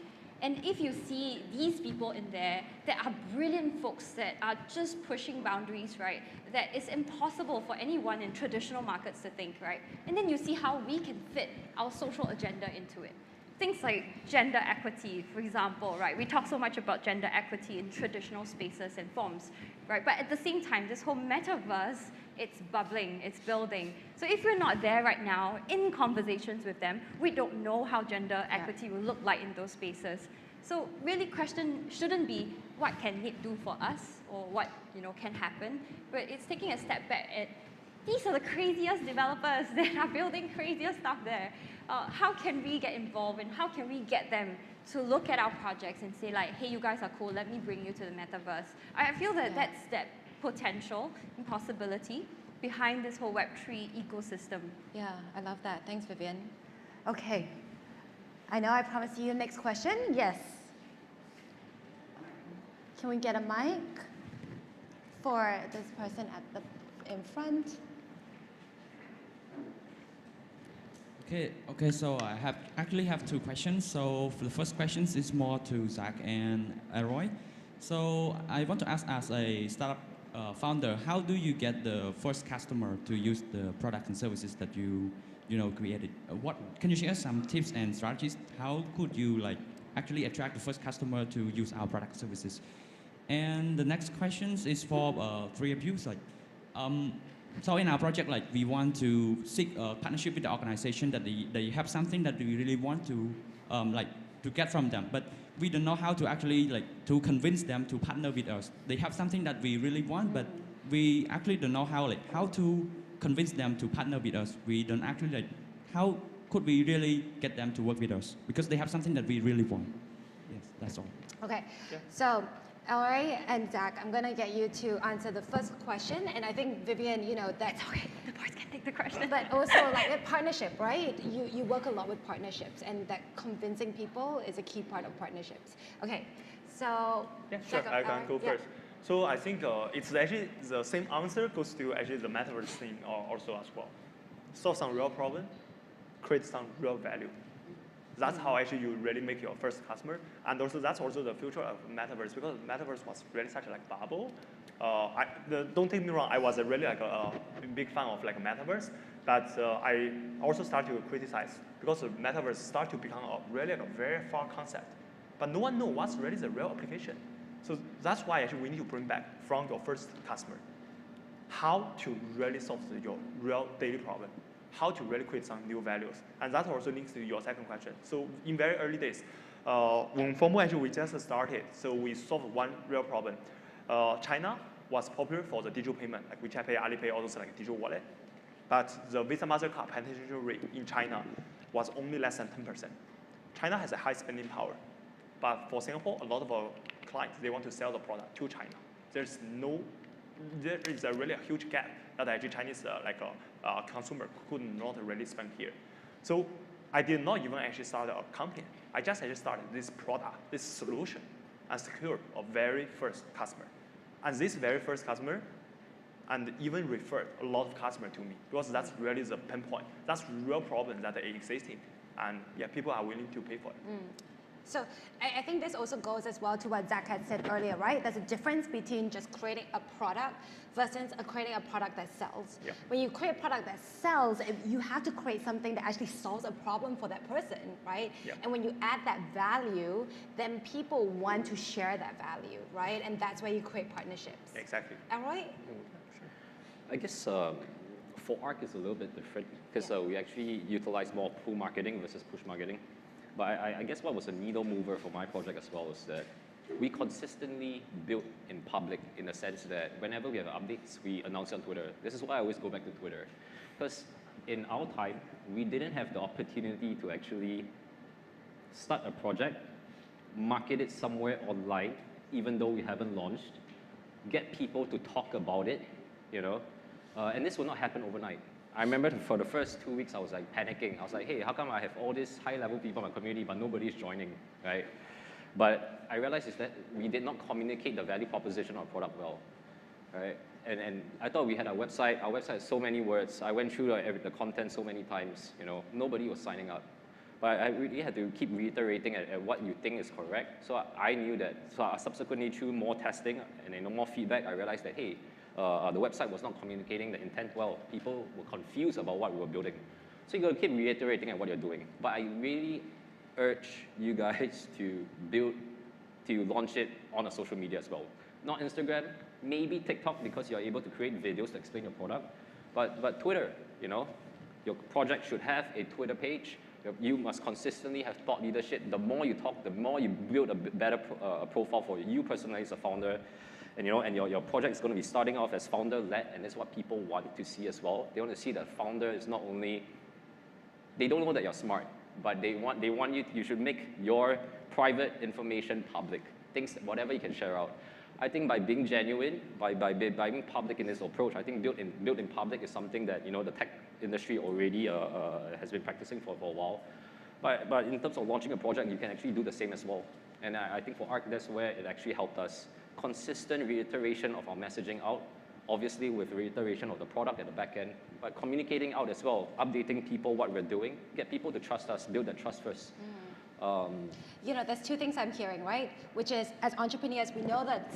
And if you see these people in there that are brilliant folks that are just pushing boundaries, right, that it's impossible for anyone in traditional markets to think, right? And then you see how we can fit our social agenda into it. Things like gender equity, for example, right? We talk so much about gender equity in traditional spaces and forms, right? But at the same time, this whole metaverse, it's bubbling, it's building. So if we're not there right now in conversations with them, we don't know how gender equity will look like in those spaces. So really, question shouldn't be what can NIP do for us or what can happen, but it's taking a step back at these are the craziest developers that are building craziest stuff there. How can we get involved and how can we get them to look at our projects and say like, hey, you guys are cool, let me bring you to the metaverse. I feel that that's that potential and possibility behind this whole Web3 ecosystem. Yeah, I love that. Thanks, Vivian. Okay. I know I promised you the next question. Yes. Can we get a mic for this person in front? Okay. So I actually have two questions. So for the first question is more to Zach and Alroy. So I want to ask, as a startup founder, how do you get the first customer to use the products and services that you created? What can you share some tips and strategies? How could you actually attract the first customer to use our product services? And the next question is for three of you. So in our project, we want to seek a partnership with the organization that they have something that we really want to to get from them, but we don't know how to actually to convince them to partner with us. They have something that we really want, but we actually don't know how to convince them to partner with us. We don't actually how could we really get them to work with us because they have something that we really want. Yes, that's all. Okay. Yeah. So Alroy and Zach, I'm going to get you to answer the first question. And I think, Vivian, that's okay. The boys can take the question. But also, a partnership, right? You work a lot with partnerships, and that convincing people is a key part of partnerships. Okay, so... Yeah, sure, I can go first. So I think it's actually the same answer goes to actually the metaverse thing also as well. Solve some real problem, create some real value. That's how actually you really make your first customer. And also that's also the future of metaverse because metaverse was really such a bubble. Don't take me wrong, I was really a big fan of metaverse, but I also started to criticize because the metaverse started to become really a very far concept. But no one knows what's really the real application. So that's why actually we need to bring back from your first customer, how to really solve your real daily problem. How to really create some new values. And that also links to your second question. So in very early days, when FOMO actually we just started, so we solved one real problem. China was popular for the digital payment, like WeChat Pay, Alipay, all those digital wallet. But the Visa MasterCard penetration rate in China was only less than 10%. China has a high spending power. But for Singapore, a lot of our clients, they want to sell the product to China. There is really a huge gap that actually Chinese consumer could not really spend here. So I did not even actually start a company I just actually started this product, this solution, and secured a very first customer. And this very first customer, and even referred a lot of customers to me, because that's really the pinpoint. That's real problem that are existing, and yeah, people are willing to pay for it. So I think this also goes as well to what Zach had said earlier, right? There's a difference between just creating a product versus creating a product that sells. Yeah. When you create a product that sells, you have to create something that actually solves a problem for that person, right? Yeah. And when you add that value, then people want to share that value, right? And that's where you create partnerships. Exactly. All right? I guess for ARC it's a little bit different because we actually utilize more pull marketing versus push marketing. But I guess what was a needle mover for my project as well is that we consistently build in public in the sense that whenever we have updates, we announce it on Twitter. This is why I always go back to Twitter. Because in our time, we didn't have the opportunity to actually start a project, market it somewhere online, even though we haven't launched, get people to talk about it, you know, and this will not happen overnight. I remember for the first 2 weeks, I was like panicking. I was like, hey, how come I have all these high-level people in my community, but nobody's joining, right? But I realized is that we did not communicate the value proposition of our product well, right? And I thought we had our website has so many words. I went through the content so many times, you know, nobody was signing up. But I really had to keep reiterating at what you think is correct. So I knew that, so subsequently through more testing and more feedback, I realized that, hey, the website was not communicating the intent well. People were confused about what we were building. So you got to keep reiterating at what you're doing. But I really urge you guys to launch it on a social media as well. Not Instagram, maybe TikTok because you're able to create videos to explain your product. But Twitter, you know, your project should have a Twitter page. You must consistently have thought leadership. The more you talk, the more you build a better profile for you personally as a founder. And, you know, and your project is going to be starting off as founder-led, and that's what people want to see as well. They want to see that founder is not only, they don't know that you're smart, but they want you should make your private information public, things, whatever you can share out. I think by being genuine, by being public in this approach, I think built in public is something that, you know, the tech industry already has been practicing for a while. But in terms of launching a project, you can actually do the same as well. And I think for ARC, that's where it actually helped us. Consistent reiteration of our messaging out, obviously with reiteration of the product at the back end, but communicating out as well, updating people what we're doing, get people to trust us, build that trust first. You know, there's two things I'm hearing, right? Which is, as entrepreneurs, we know that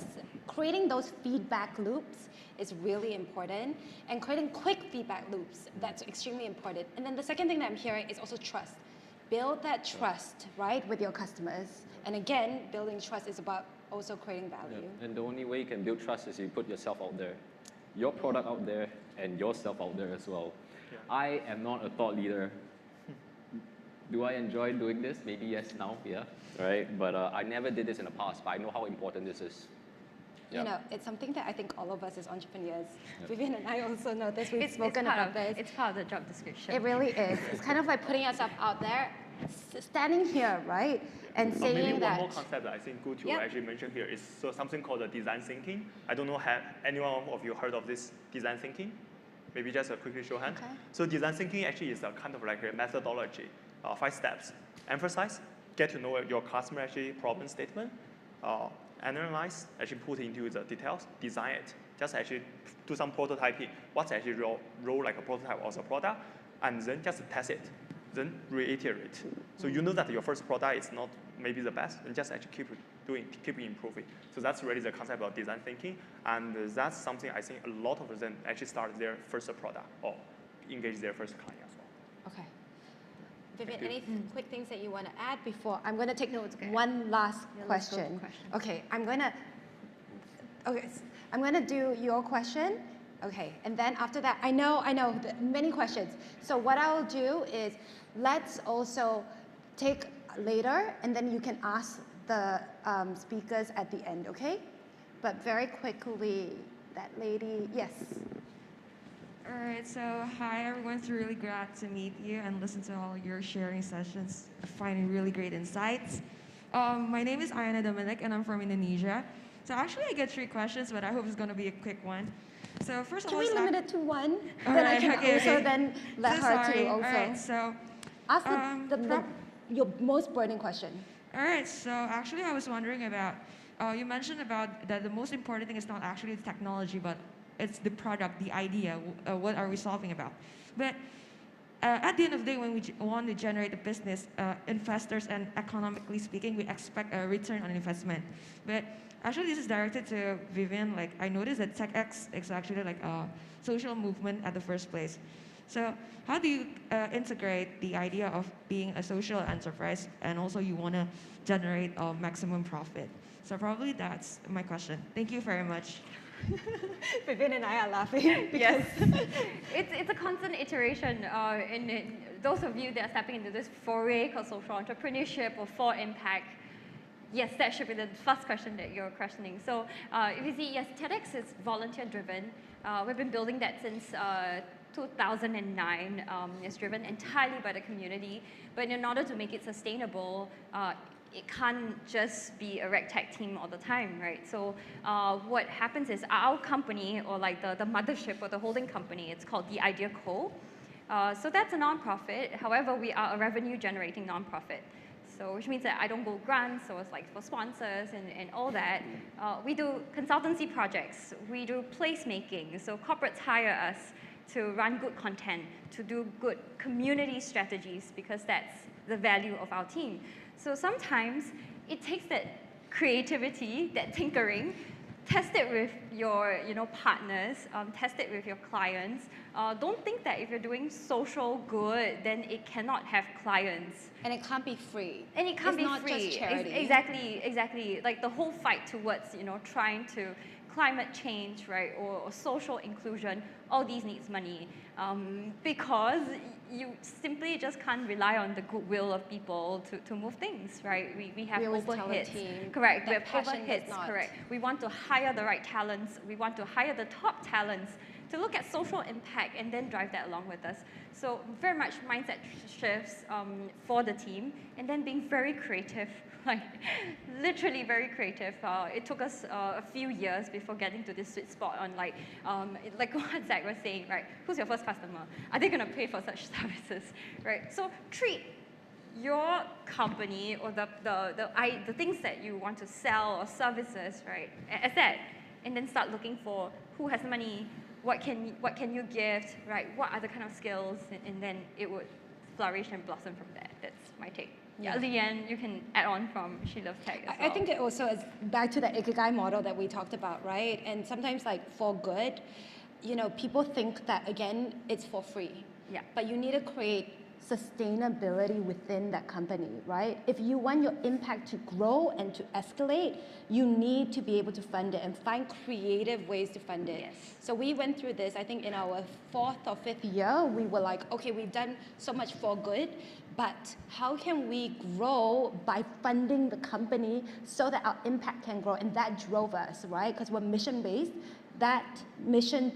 creating those feedback loops is really important, and creating quick feedback loops, that's extremely important. And then the second thing that I'm hearing is also trust. Build that trust, right, with your customers. And again, building trust is about also creating value. Yeah. And the only way you can build trust is you put yourself out there, your product out there, and yourself out there as well. Yeah. I am not a thought leader. Do I enjoy doing this? Maybe yes now, yeah, right? But I never did this in the past, but I know how important this is. Yeah. You know, it's something that I think all of us as entrepreneurs, Vivian and I also know this, we've spoken about this. It's part of the job description. It really is. It's kind of like putting yourself out there, standing here, right? And saying maybe that. One more concept that I think good to actually mention here is something called the design thinking. I don't know, have anyone of you heard of this design thinking? Maybe just a quickly show hand. Okay. So design thinking actually is a kind of like a methodology, 5 steps. Emphasize, get to know your customer actually problem statement, analyze, actually put into the details, design it, just actually do some prototyping. What's actually roll like a prototype of the product, and then just test it, then reiterate. So you know that your first product is not maybe the best, and just actually keep improving. So that's really the concept of design thinking, and that's something I think a lot of them actually start their first product or engage their first client as well. Okay. Vivian, any quick things that you want to add before? I'm going to take notes. Okay. One last question. Okay, I'm going to do your question. Okay, and then after that, I know many questions. So what I'll do is let's also take later, and then you can ask the speakers at the end, okay? But very quickly, that lady, yes. All right, so hi everyone, it's really glad to meet you and listen to all your sharing sessions. I find really great insights. My name is Ayana Dominic and I'm from Indonesia. So actually I get 3 questions, but I hope it's gonna be a quick one. So first of all, can we limit it to one? All then right, I can also then let her to also. All right, so ask your most burning question. All right, so actually I was wondering about, you mentioned about that the most important thing is not actually the technology, but it's the product, the idea, what are we solving about. But at the end of the day, when we want to generate a business, investors and economically speaking, we expect a return on investment. But actually this is directed to Vivian. Like I noticed that TechX is actually like a social movement at the first place. So how do you integrate the idea of being a social enterprise and also you want to generate maximum profit? So probably that's my question. Thank you very much. Vivian and I are laughing. Yes. It's a constant iteration. And those of you that are stepping into this foray called social entrepreneurship or for impact, yes, that should be the first question that you're questioning. So if you see, yes, TEDx is volunteer driven. We've been building that since 2009. It's driven entirely by the community. But in order to make it sustainable, it can't just be a RegTech team all the time, right? So what happens is our company, or like the mothership or the holding company, it's called The Idea Co. So that's a nonprofit. However, we are a revenue-generating nonprofit. So which means that I don't go grants, so it's like for sponsors and all that. We do consultancy projects. We do placemaking. So corporates hire us to run good content, to do good community strategies, because that's the value of our team. So sometimes it takes that creativity, that tinkering, test it with your partners, test it with your clients. Don't think that if you're doing social good, then it cannot have clients. And it can't be free. And it can't be not free. Just charity. Exactly. Like the whole fight towards trying to climate change, right, or social inclusion, all these needs money, because you simply just can't rely on the goodwill of people to move things, right? We have overheads. Correct. We have overheads. Correct. We want to hire the right talents. We want to hire the top talents to look at social impact and then drive that along with us. So very much mindset shifts for the team, and then being very creative, like literally very creative. It took us a few years before getting to this sweet spot on like what Zach was saying, right? Who's your first customer? Are they going to pay for such services, right? So treat your company or the things that you want to sell or services, right, as that, and then start looking for who has money, what can you gift, right? What are the kind of skills, and then it would flourish and blossom from there. That's my take. Yeah, Leanne, you can add on from She Loves Tech as well. I think it also is back to the Ikigai model that we talked about, right? And sometimes like for good, people think that again, it's for free. Yeah. But you need to create sustainability within that company, right? If you want your impact to grow and to escalate, you need to be able to fund it and find creative ways to fund it. Yes. So we went through this, I think in our 4th or 5th year, we were like, okay, we've done so much for good, but how can we grow by funding the company so that our impact can grow? And that drove us, right? Because we're mission-based. That mission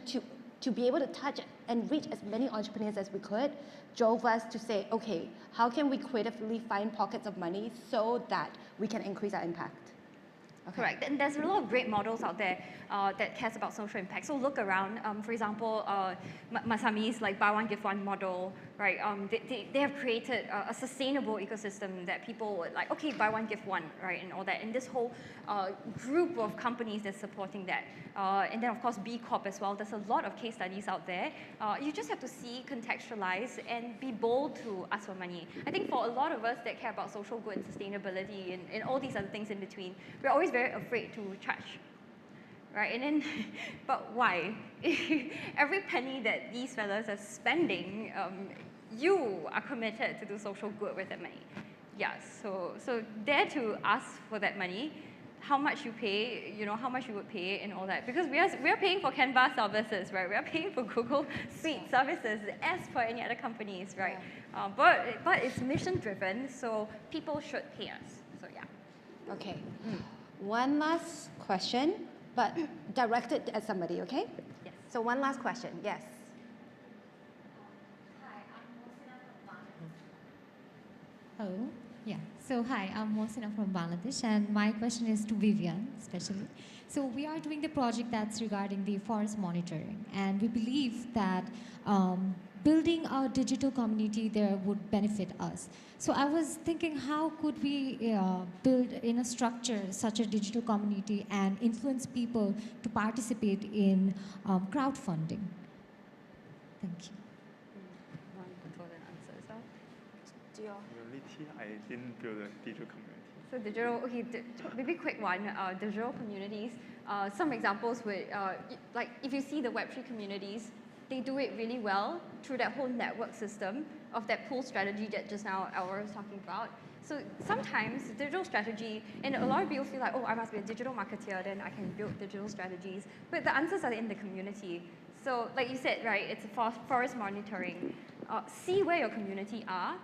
to be able to touch and reach as many entrepreneurs as we could drove us to say, okay, how can we creatively find pockets of money so that we can increase our impact? Okay. Correct, and there's a lot of great models out there that cares about social impact. So look around, for example, Masami's like buy one, give one model, right? They have created a sustainable ecosystem that people would like, okay, buy one, give one, right? And all that. And this whole group of companies that's supporting that. And then of course, B Corp as well. There's a lot of case studies out there. You just have to see, contextualize, and be bold to ask for money. I think for a lot of us that care about social good and sustainability and all these other things in between, we're always very afraid to charge, right? And then, but why? Every penny that these fellas are spending, you are committed to do social good with that money. Yeah, so dare to ask for that money, how much you pay, how much you would pay and all that. Because we are paying for Canva services, right? We are paying for Google Suite services as per any other companies, right? Yeah. But it's mission driven, so people should pay us, so yeah. Okay. One last question, but directed at somebody, okay? Yes. So one last question, yes. Hi, I'm Mohsina from Bangladesh. Hello? Yeah. So hi, I'm Mohsina from Bangladesh, and my question is to Vivian, especially. So we are doing the project that's regarding the forest monitoring, and we believe that building our digital community there would benefit us. So I was thinking, how could we build in a structure such a digital community and influence people to participate in crowdfunding? Thank you. Want to throw an answer as well? Community, I didn't build a digital community. So digital, okay, maybe quick one, digital communities. Some examples would, like if you see the Web3 communities, they do it really well through that whole network system of that pool strategy that just now Elra was talking about. So sometimes digital strategy, and a lot of people feel like, oh, I must be a digital marketeer, then I can build digital strategies. But the answers are in the community. So like you said, right, it's forest monitoring. See where your community are,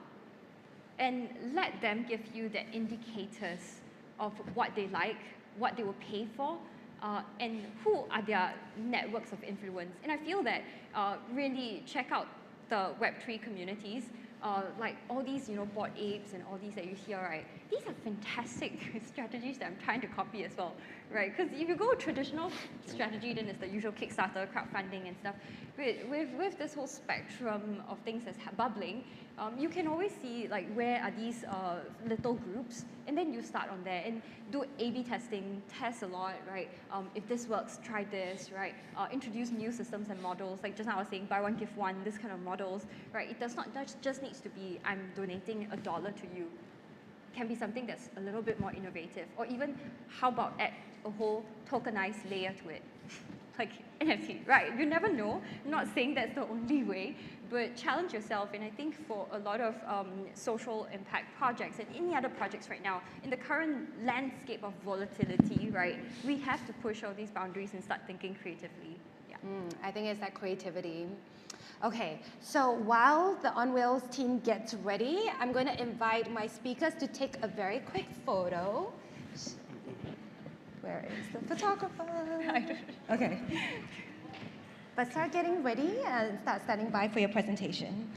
and let them give you the indicators of what they like, what they will pay for, and who are their networks of influence. And I feel that really check out the Web3 communities, like all these, Bored Apes and all these that you hear, right? These are fantastic strategies that I'm trying to copy as well, right? Because if you go traditional strategy, then it's the usual Kickstarter, crowdfunding and stuff. With this whole spectrum of things that's bubbling, you can always see like where are these little groups, and then you start on there and do A/B testing, test a lot, right? If this works, try this, right? Introduce new systems and models, like just now I was saying, buy one, give one, this kind of models, right? It does not just needs to be, I'm donating $1 to you. It can be something that's a little bit more innovative, or even how about add a whole tokenized layer to it, like NFT, right? You never know. I'm not saying that's the only way, but challenge yourself. And I think for a lot of social impact projects and any other projects right now, in the current landscape of volatility, right, we have to push all these boundaries and start thinking creatively. Yeah. I think it's that creativity. Okay, so while the On Wheels team gets ready, I'm going to invite my speakers to take a very quick photo. Where is the photographer? Okay. But start getting ready and start standing by for your presentation.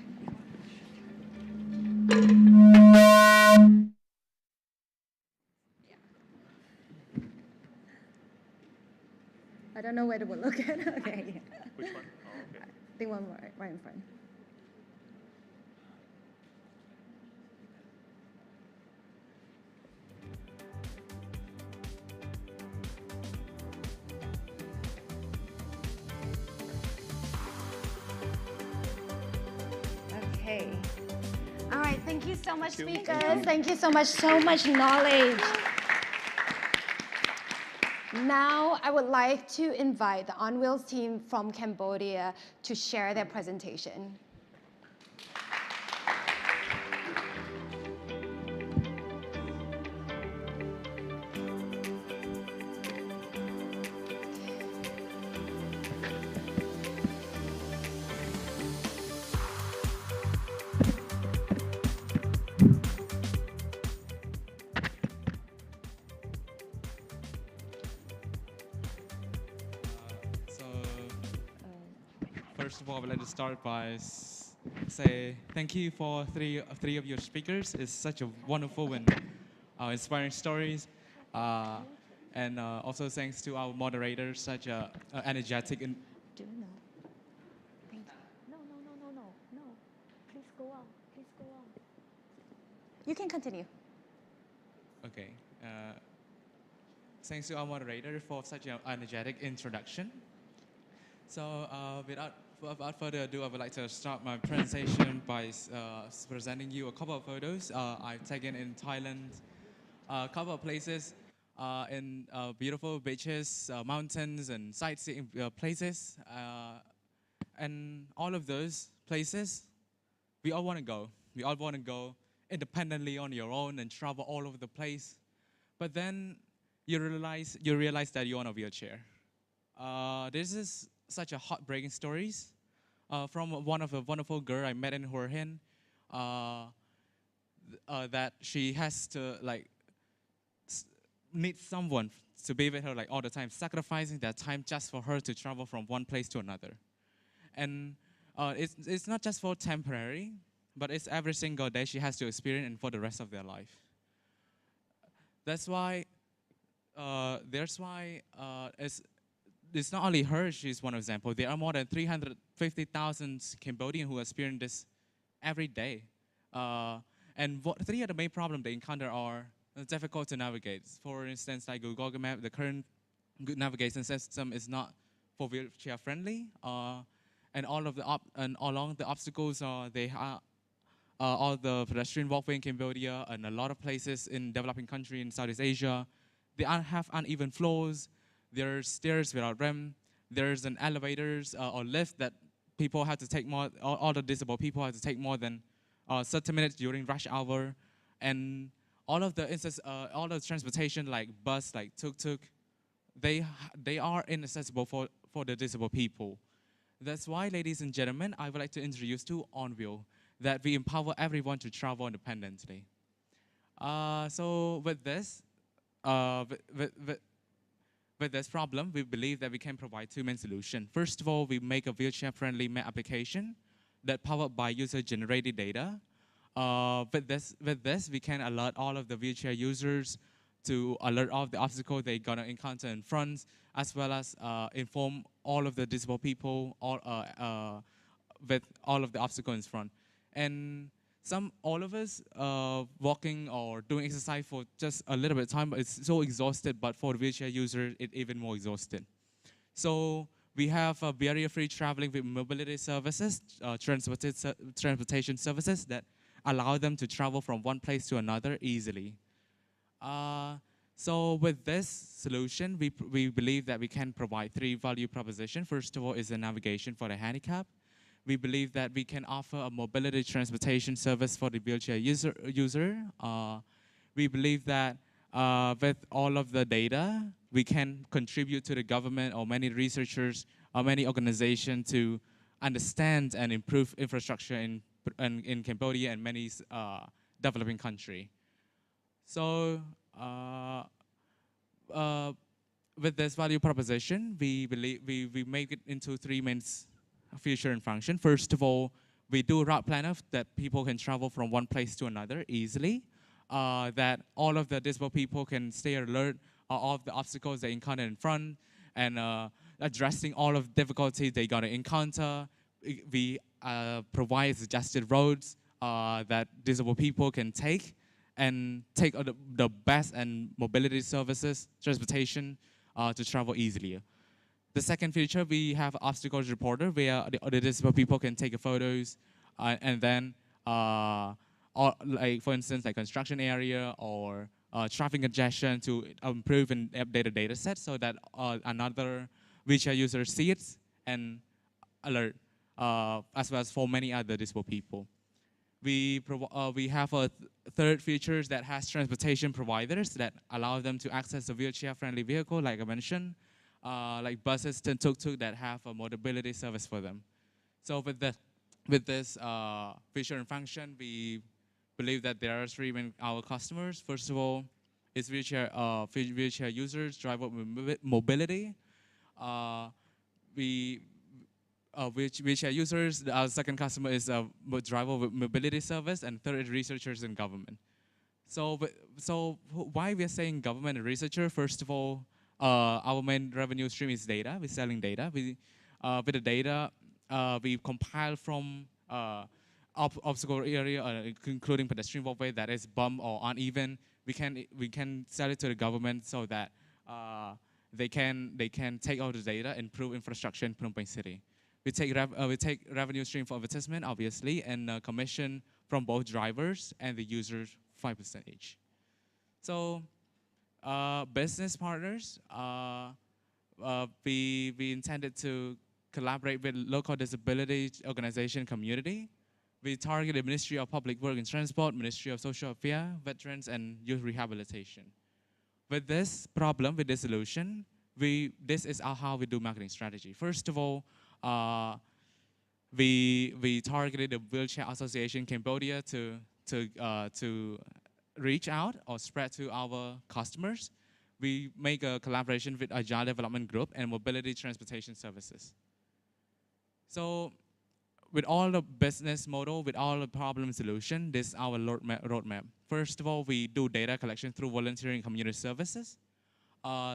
I don't know where to look at. Okay. Which one? Oh, okay. I think one right in front. Okay. All right, thank you so much, speakers. Thank you so much knowledge. Now, I would like to invite the On Wheels team from Cambodia to share their presentation. First of all, I would like to start by say thank you for three of your speakers. It's such a wonderful and inspiring stories. And also thanks to our moderators, such a energetic and... Do you know? Thank you. No. Please go on. You can continue. Okay. Thanks to our moderator for such an energetic introduction. So without further ado, I would like to start my presentation by presenting you a couple of photos I've taken in Thailand, a couple of places in beautiful beaches, mountains, and sightseeing places. And all of those places, we all want to go. We all want to go independently on your own and travel all over the place. But then you realize that you're on a wheelchair. This is such a heartbreaking stories from one of a wonderful girl I met in Hua Hin, that she has to need someone to be with her all the time, sacrificing their time just for her to travel from one place to another. And it's not just for temporary, but it's every single day she has to experience and for the rest of their life. That's why it's not only her, she's one example. There are more than 350,000 Cambodians who experience this every day. And three of the main problems they encounter are difficult to navigate. For instance, like Google Maps, the current good navigation system is not for wheelchair friendly, and along the obstacles they are all the pedestrian walkway in Cambodia and a lot of places in developing countries in Southeast Asia. They have uneven floors. There's stairs without ramp. There's an elevators or lift that people have to take more. All the disabled people have to take more than 30 minutes during rush hour, and all of the transportation like bus, like tuk-tuk, they are inaccessible for the disabled people. That's why, ladies and gentlemen, I would like to introduce to OnWheel, that we empower everyone to travel independently. So with this, with this problem, we believe that we can provide two main solutions. First of all, we make a wheelchair-friendly map application that powered by user-generated data. With this, we can alert all of the wheelchair users to alert of the obstacle they're gonna encounter in front, as well as inform all of the disabled people with all of the obstacles in front. And all of us walking or doing exercise for just a little bit of time, it's so exhausted, but for the wheelchair user, it's even more exhausted. So we have barrier-free traveling with mobility services, transportation services that allow them to travel from one place to another easily. So with this solution, we believe that we can provide three value propositions. First of all is the navigation for the handicap. We believe that we can offer a mobility transportation service for the wheelchair user. We believe that with all of the data, we can contribute to the government or many researchers or many organizations to understand and improve infrastructure in Cambodia and many developing countries. So with this value proposition, we believe we make it into three main feature and function. First of all, we do a route planner that people can travel from one place to another easily, that all of the disabled people can stay alert of the obstacles they encounter in front, and addressing all of the difficulties they're gonna encounter. We provide suggested roads that disabled people can take, and take the best and mobility services, transportation to travel easily. The second feature, we have obstacles reporter where the disabled people can take photos and then, like for instance, like construction area or traffic congestion to improve and update the data set so that another wheelchair user sees it and alert, as well as for many other disabled people. We have a third feature that has transportation providers that allow them to access a wheelchair-friendly vehicle, like I mentioned, like buses and tuk-tuk that have a mobility service for them. So with this feature and function, we believe that there are three main our customers. First of all, is wheelchair users, driver mobility. Wheelchair users. Our second customer is driver mobility service, and third is researchers and government. So why we are saying government and researcher? First of all, our main revenue stream is data. We're selling data. With the data, we compile from obstacle area, including pedestrian walkway that is bump or uneven. We can sell it to the government so that they can take all the data and improve infrastructure in Phnom Penh City. We take revenue stream for advertisement, obviously, and commission from both drivers and the users, 5% each. So business partners, we intended to collaborate with local disability organization community. We target the Ministry of Public Work and Transport, Ministry of Social Affairs, Veterans, and Youth Rehabilitation. With this problem, with this solution, this is how we do marketing strategy. First of all, we targeted the Wheelchair Association Cambodia to reach out or spread to our customers. We make a collaboration with Agile Development Group and Mobility Transportation Services. So with all the business model, with all the problem solution, this is our roadmap. First of all, we do data collection through volunteering community services.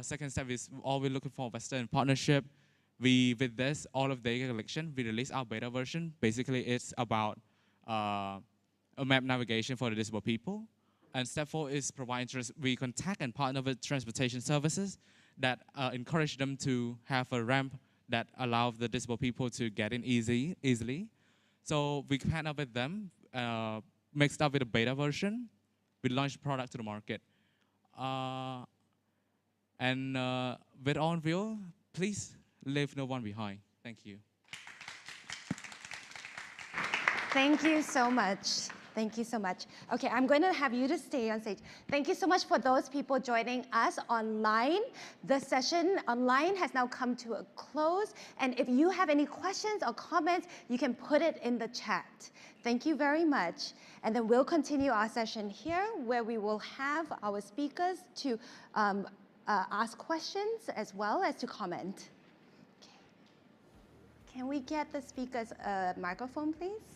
Second step is always looking for Western partnership. With this, all of data collection, we release our beta version. Basically, it's about a map navigation for the disabled people. And step 4 is we contact and partner with transportation services that encourage them to have a ramp that allows the disabled people to get in easily. So we partner with them, mixed up with a beta version. We launch the product to the market. With Entrepreneurial, please leave no one behind. Thank you. Thank you so much. Thank you so much. Okay, I'm going to have you to stay on stage. Thank you so much for those people joining us online. The session online has now come to a close. And if you have any questions or comments, you can put it in the chat. Thank you very much. And then we'll continue our session here where we will have our speakers to ask questions as well as to comment. Okay. Can we get the speakers a microphone, please?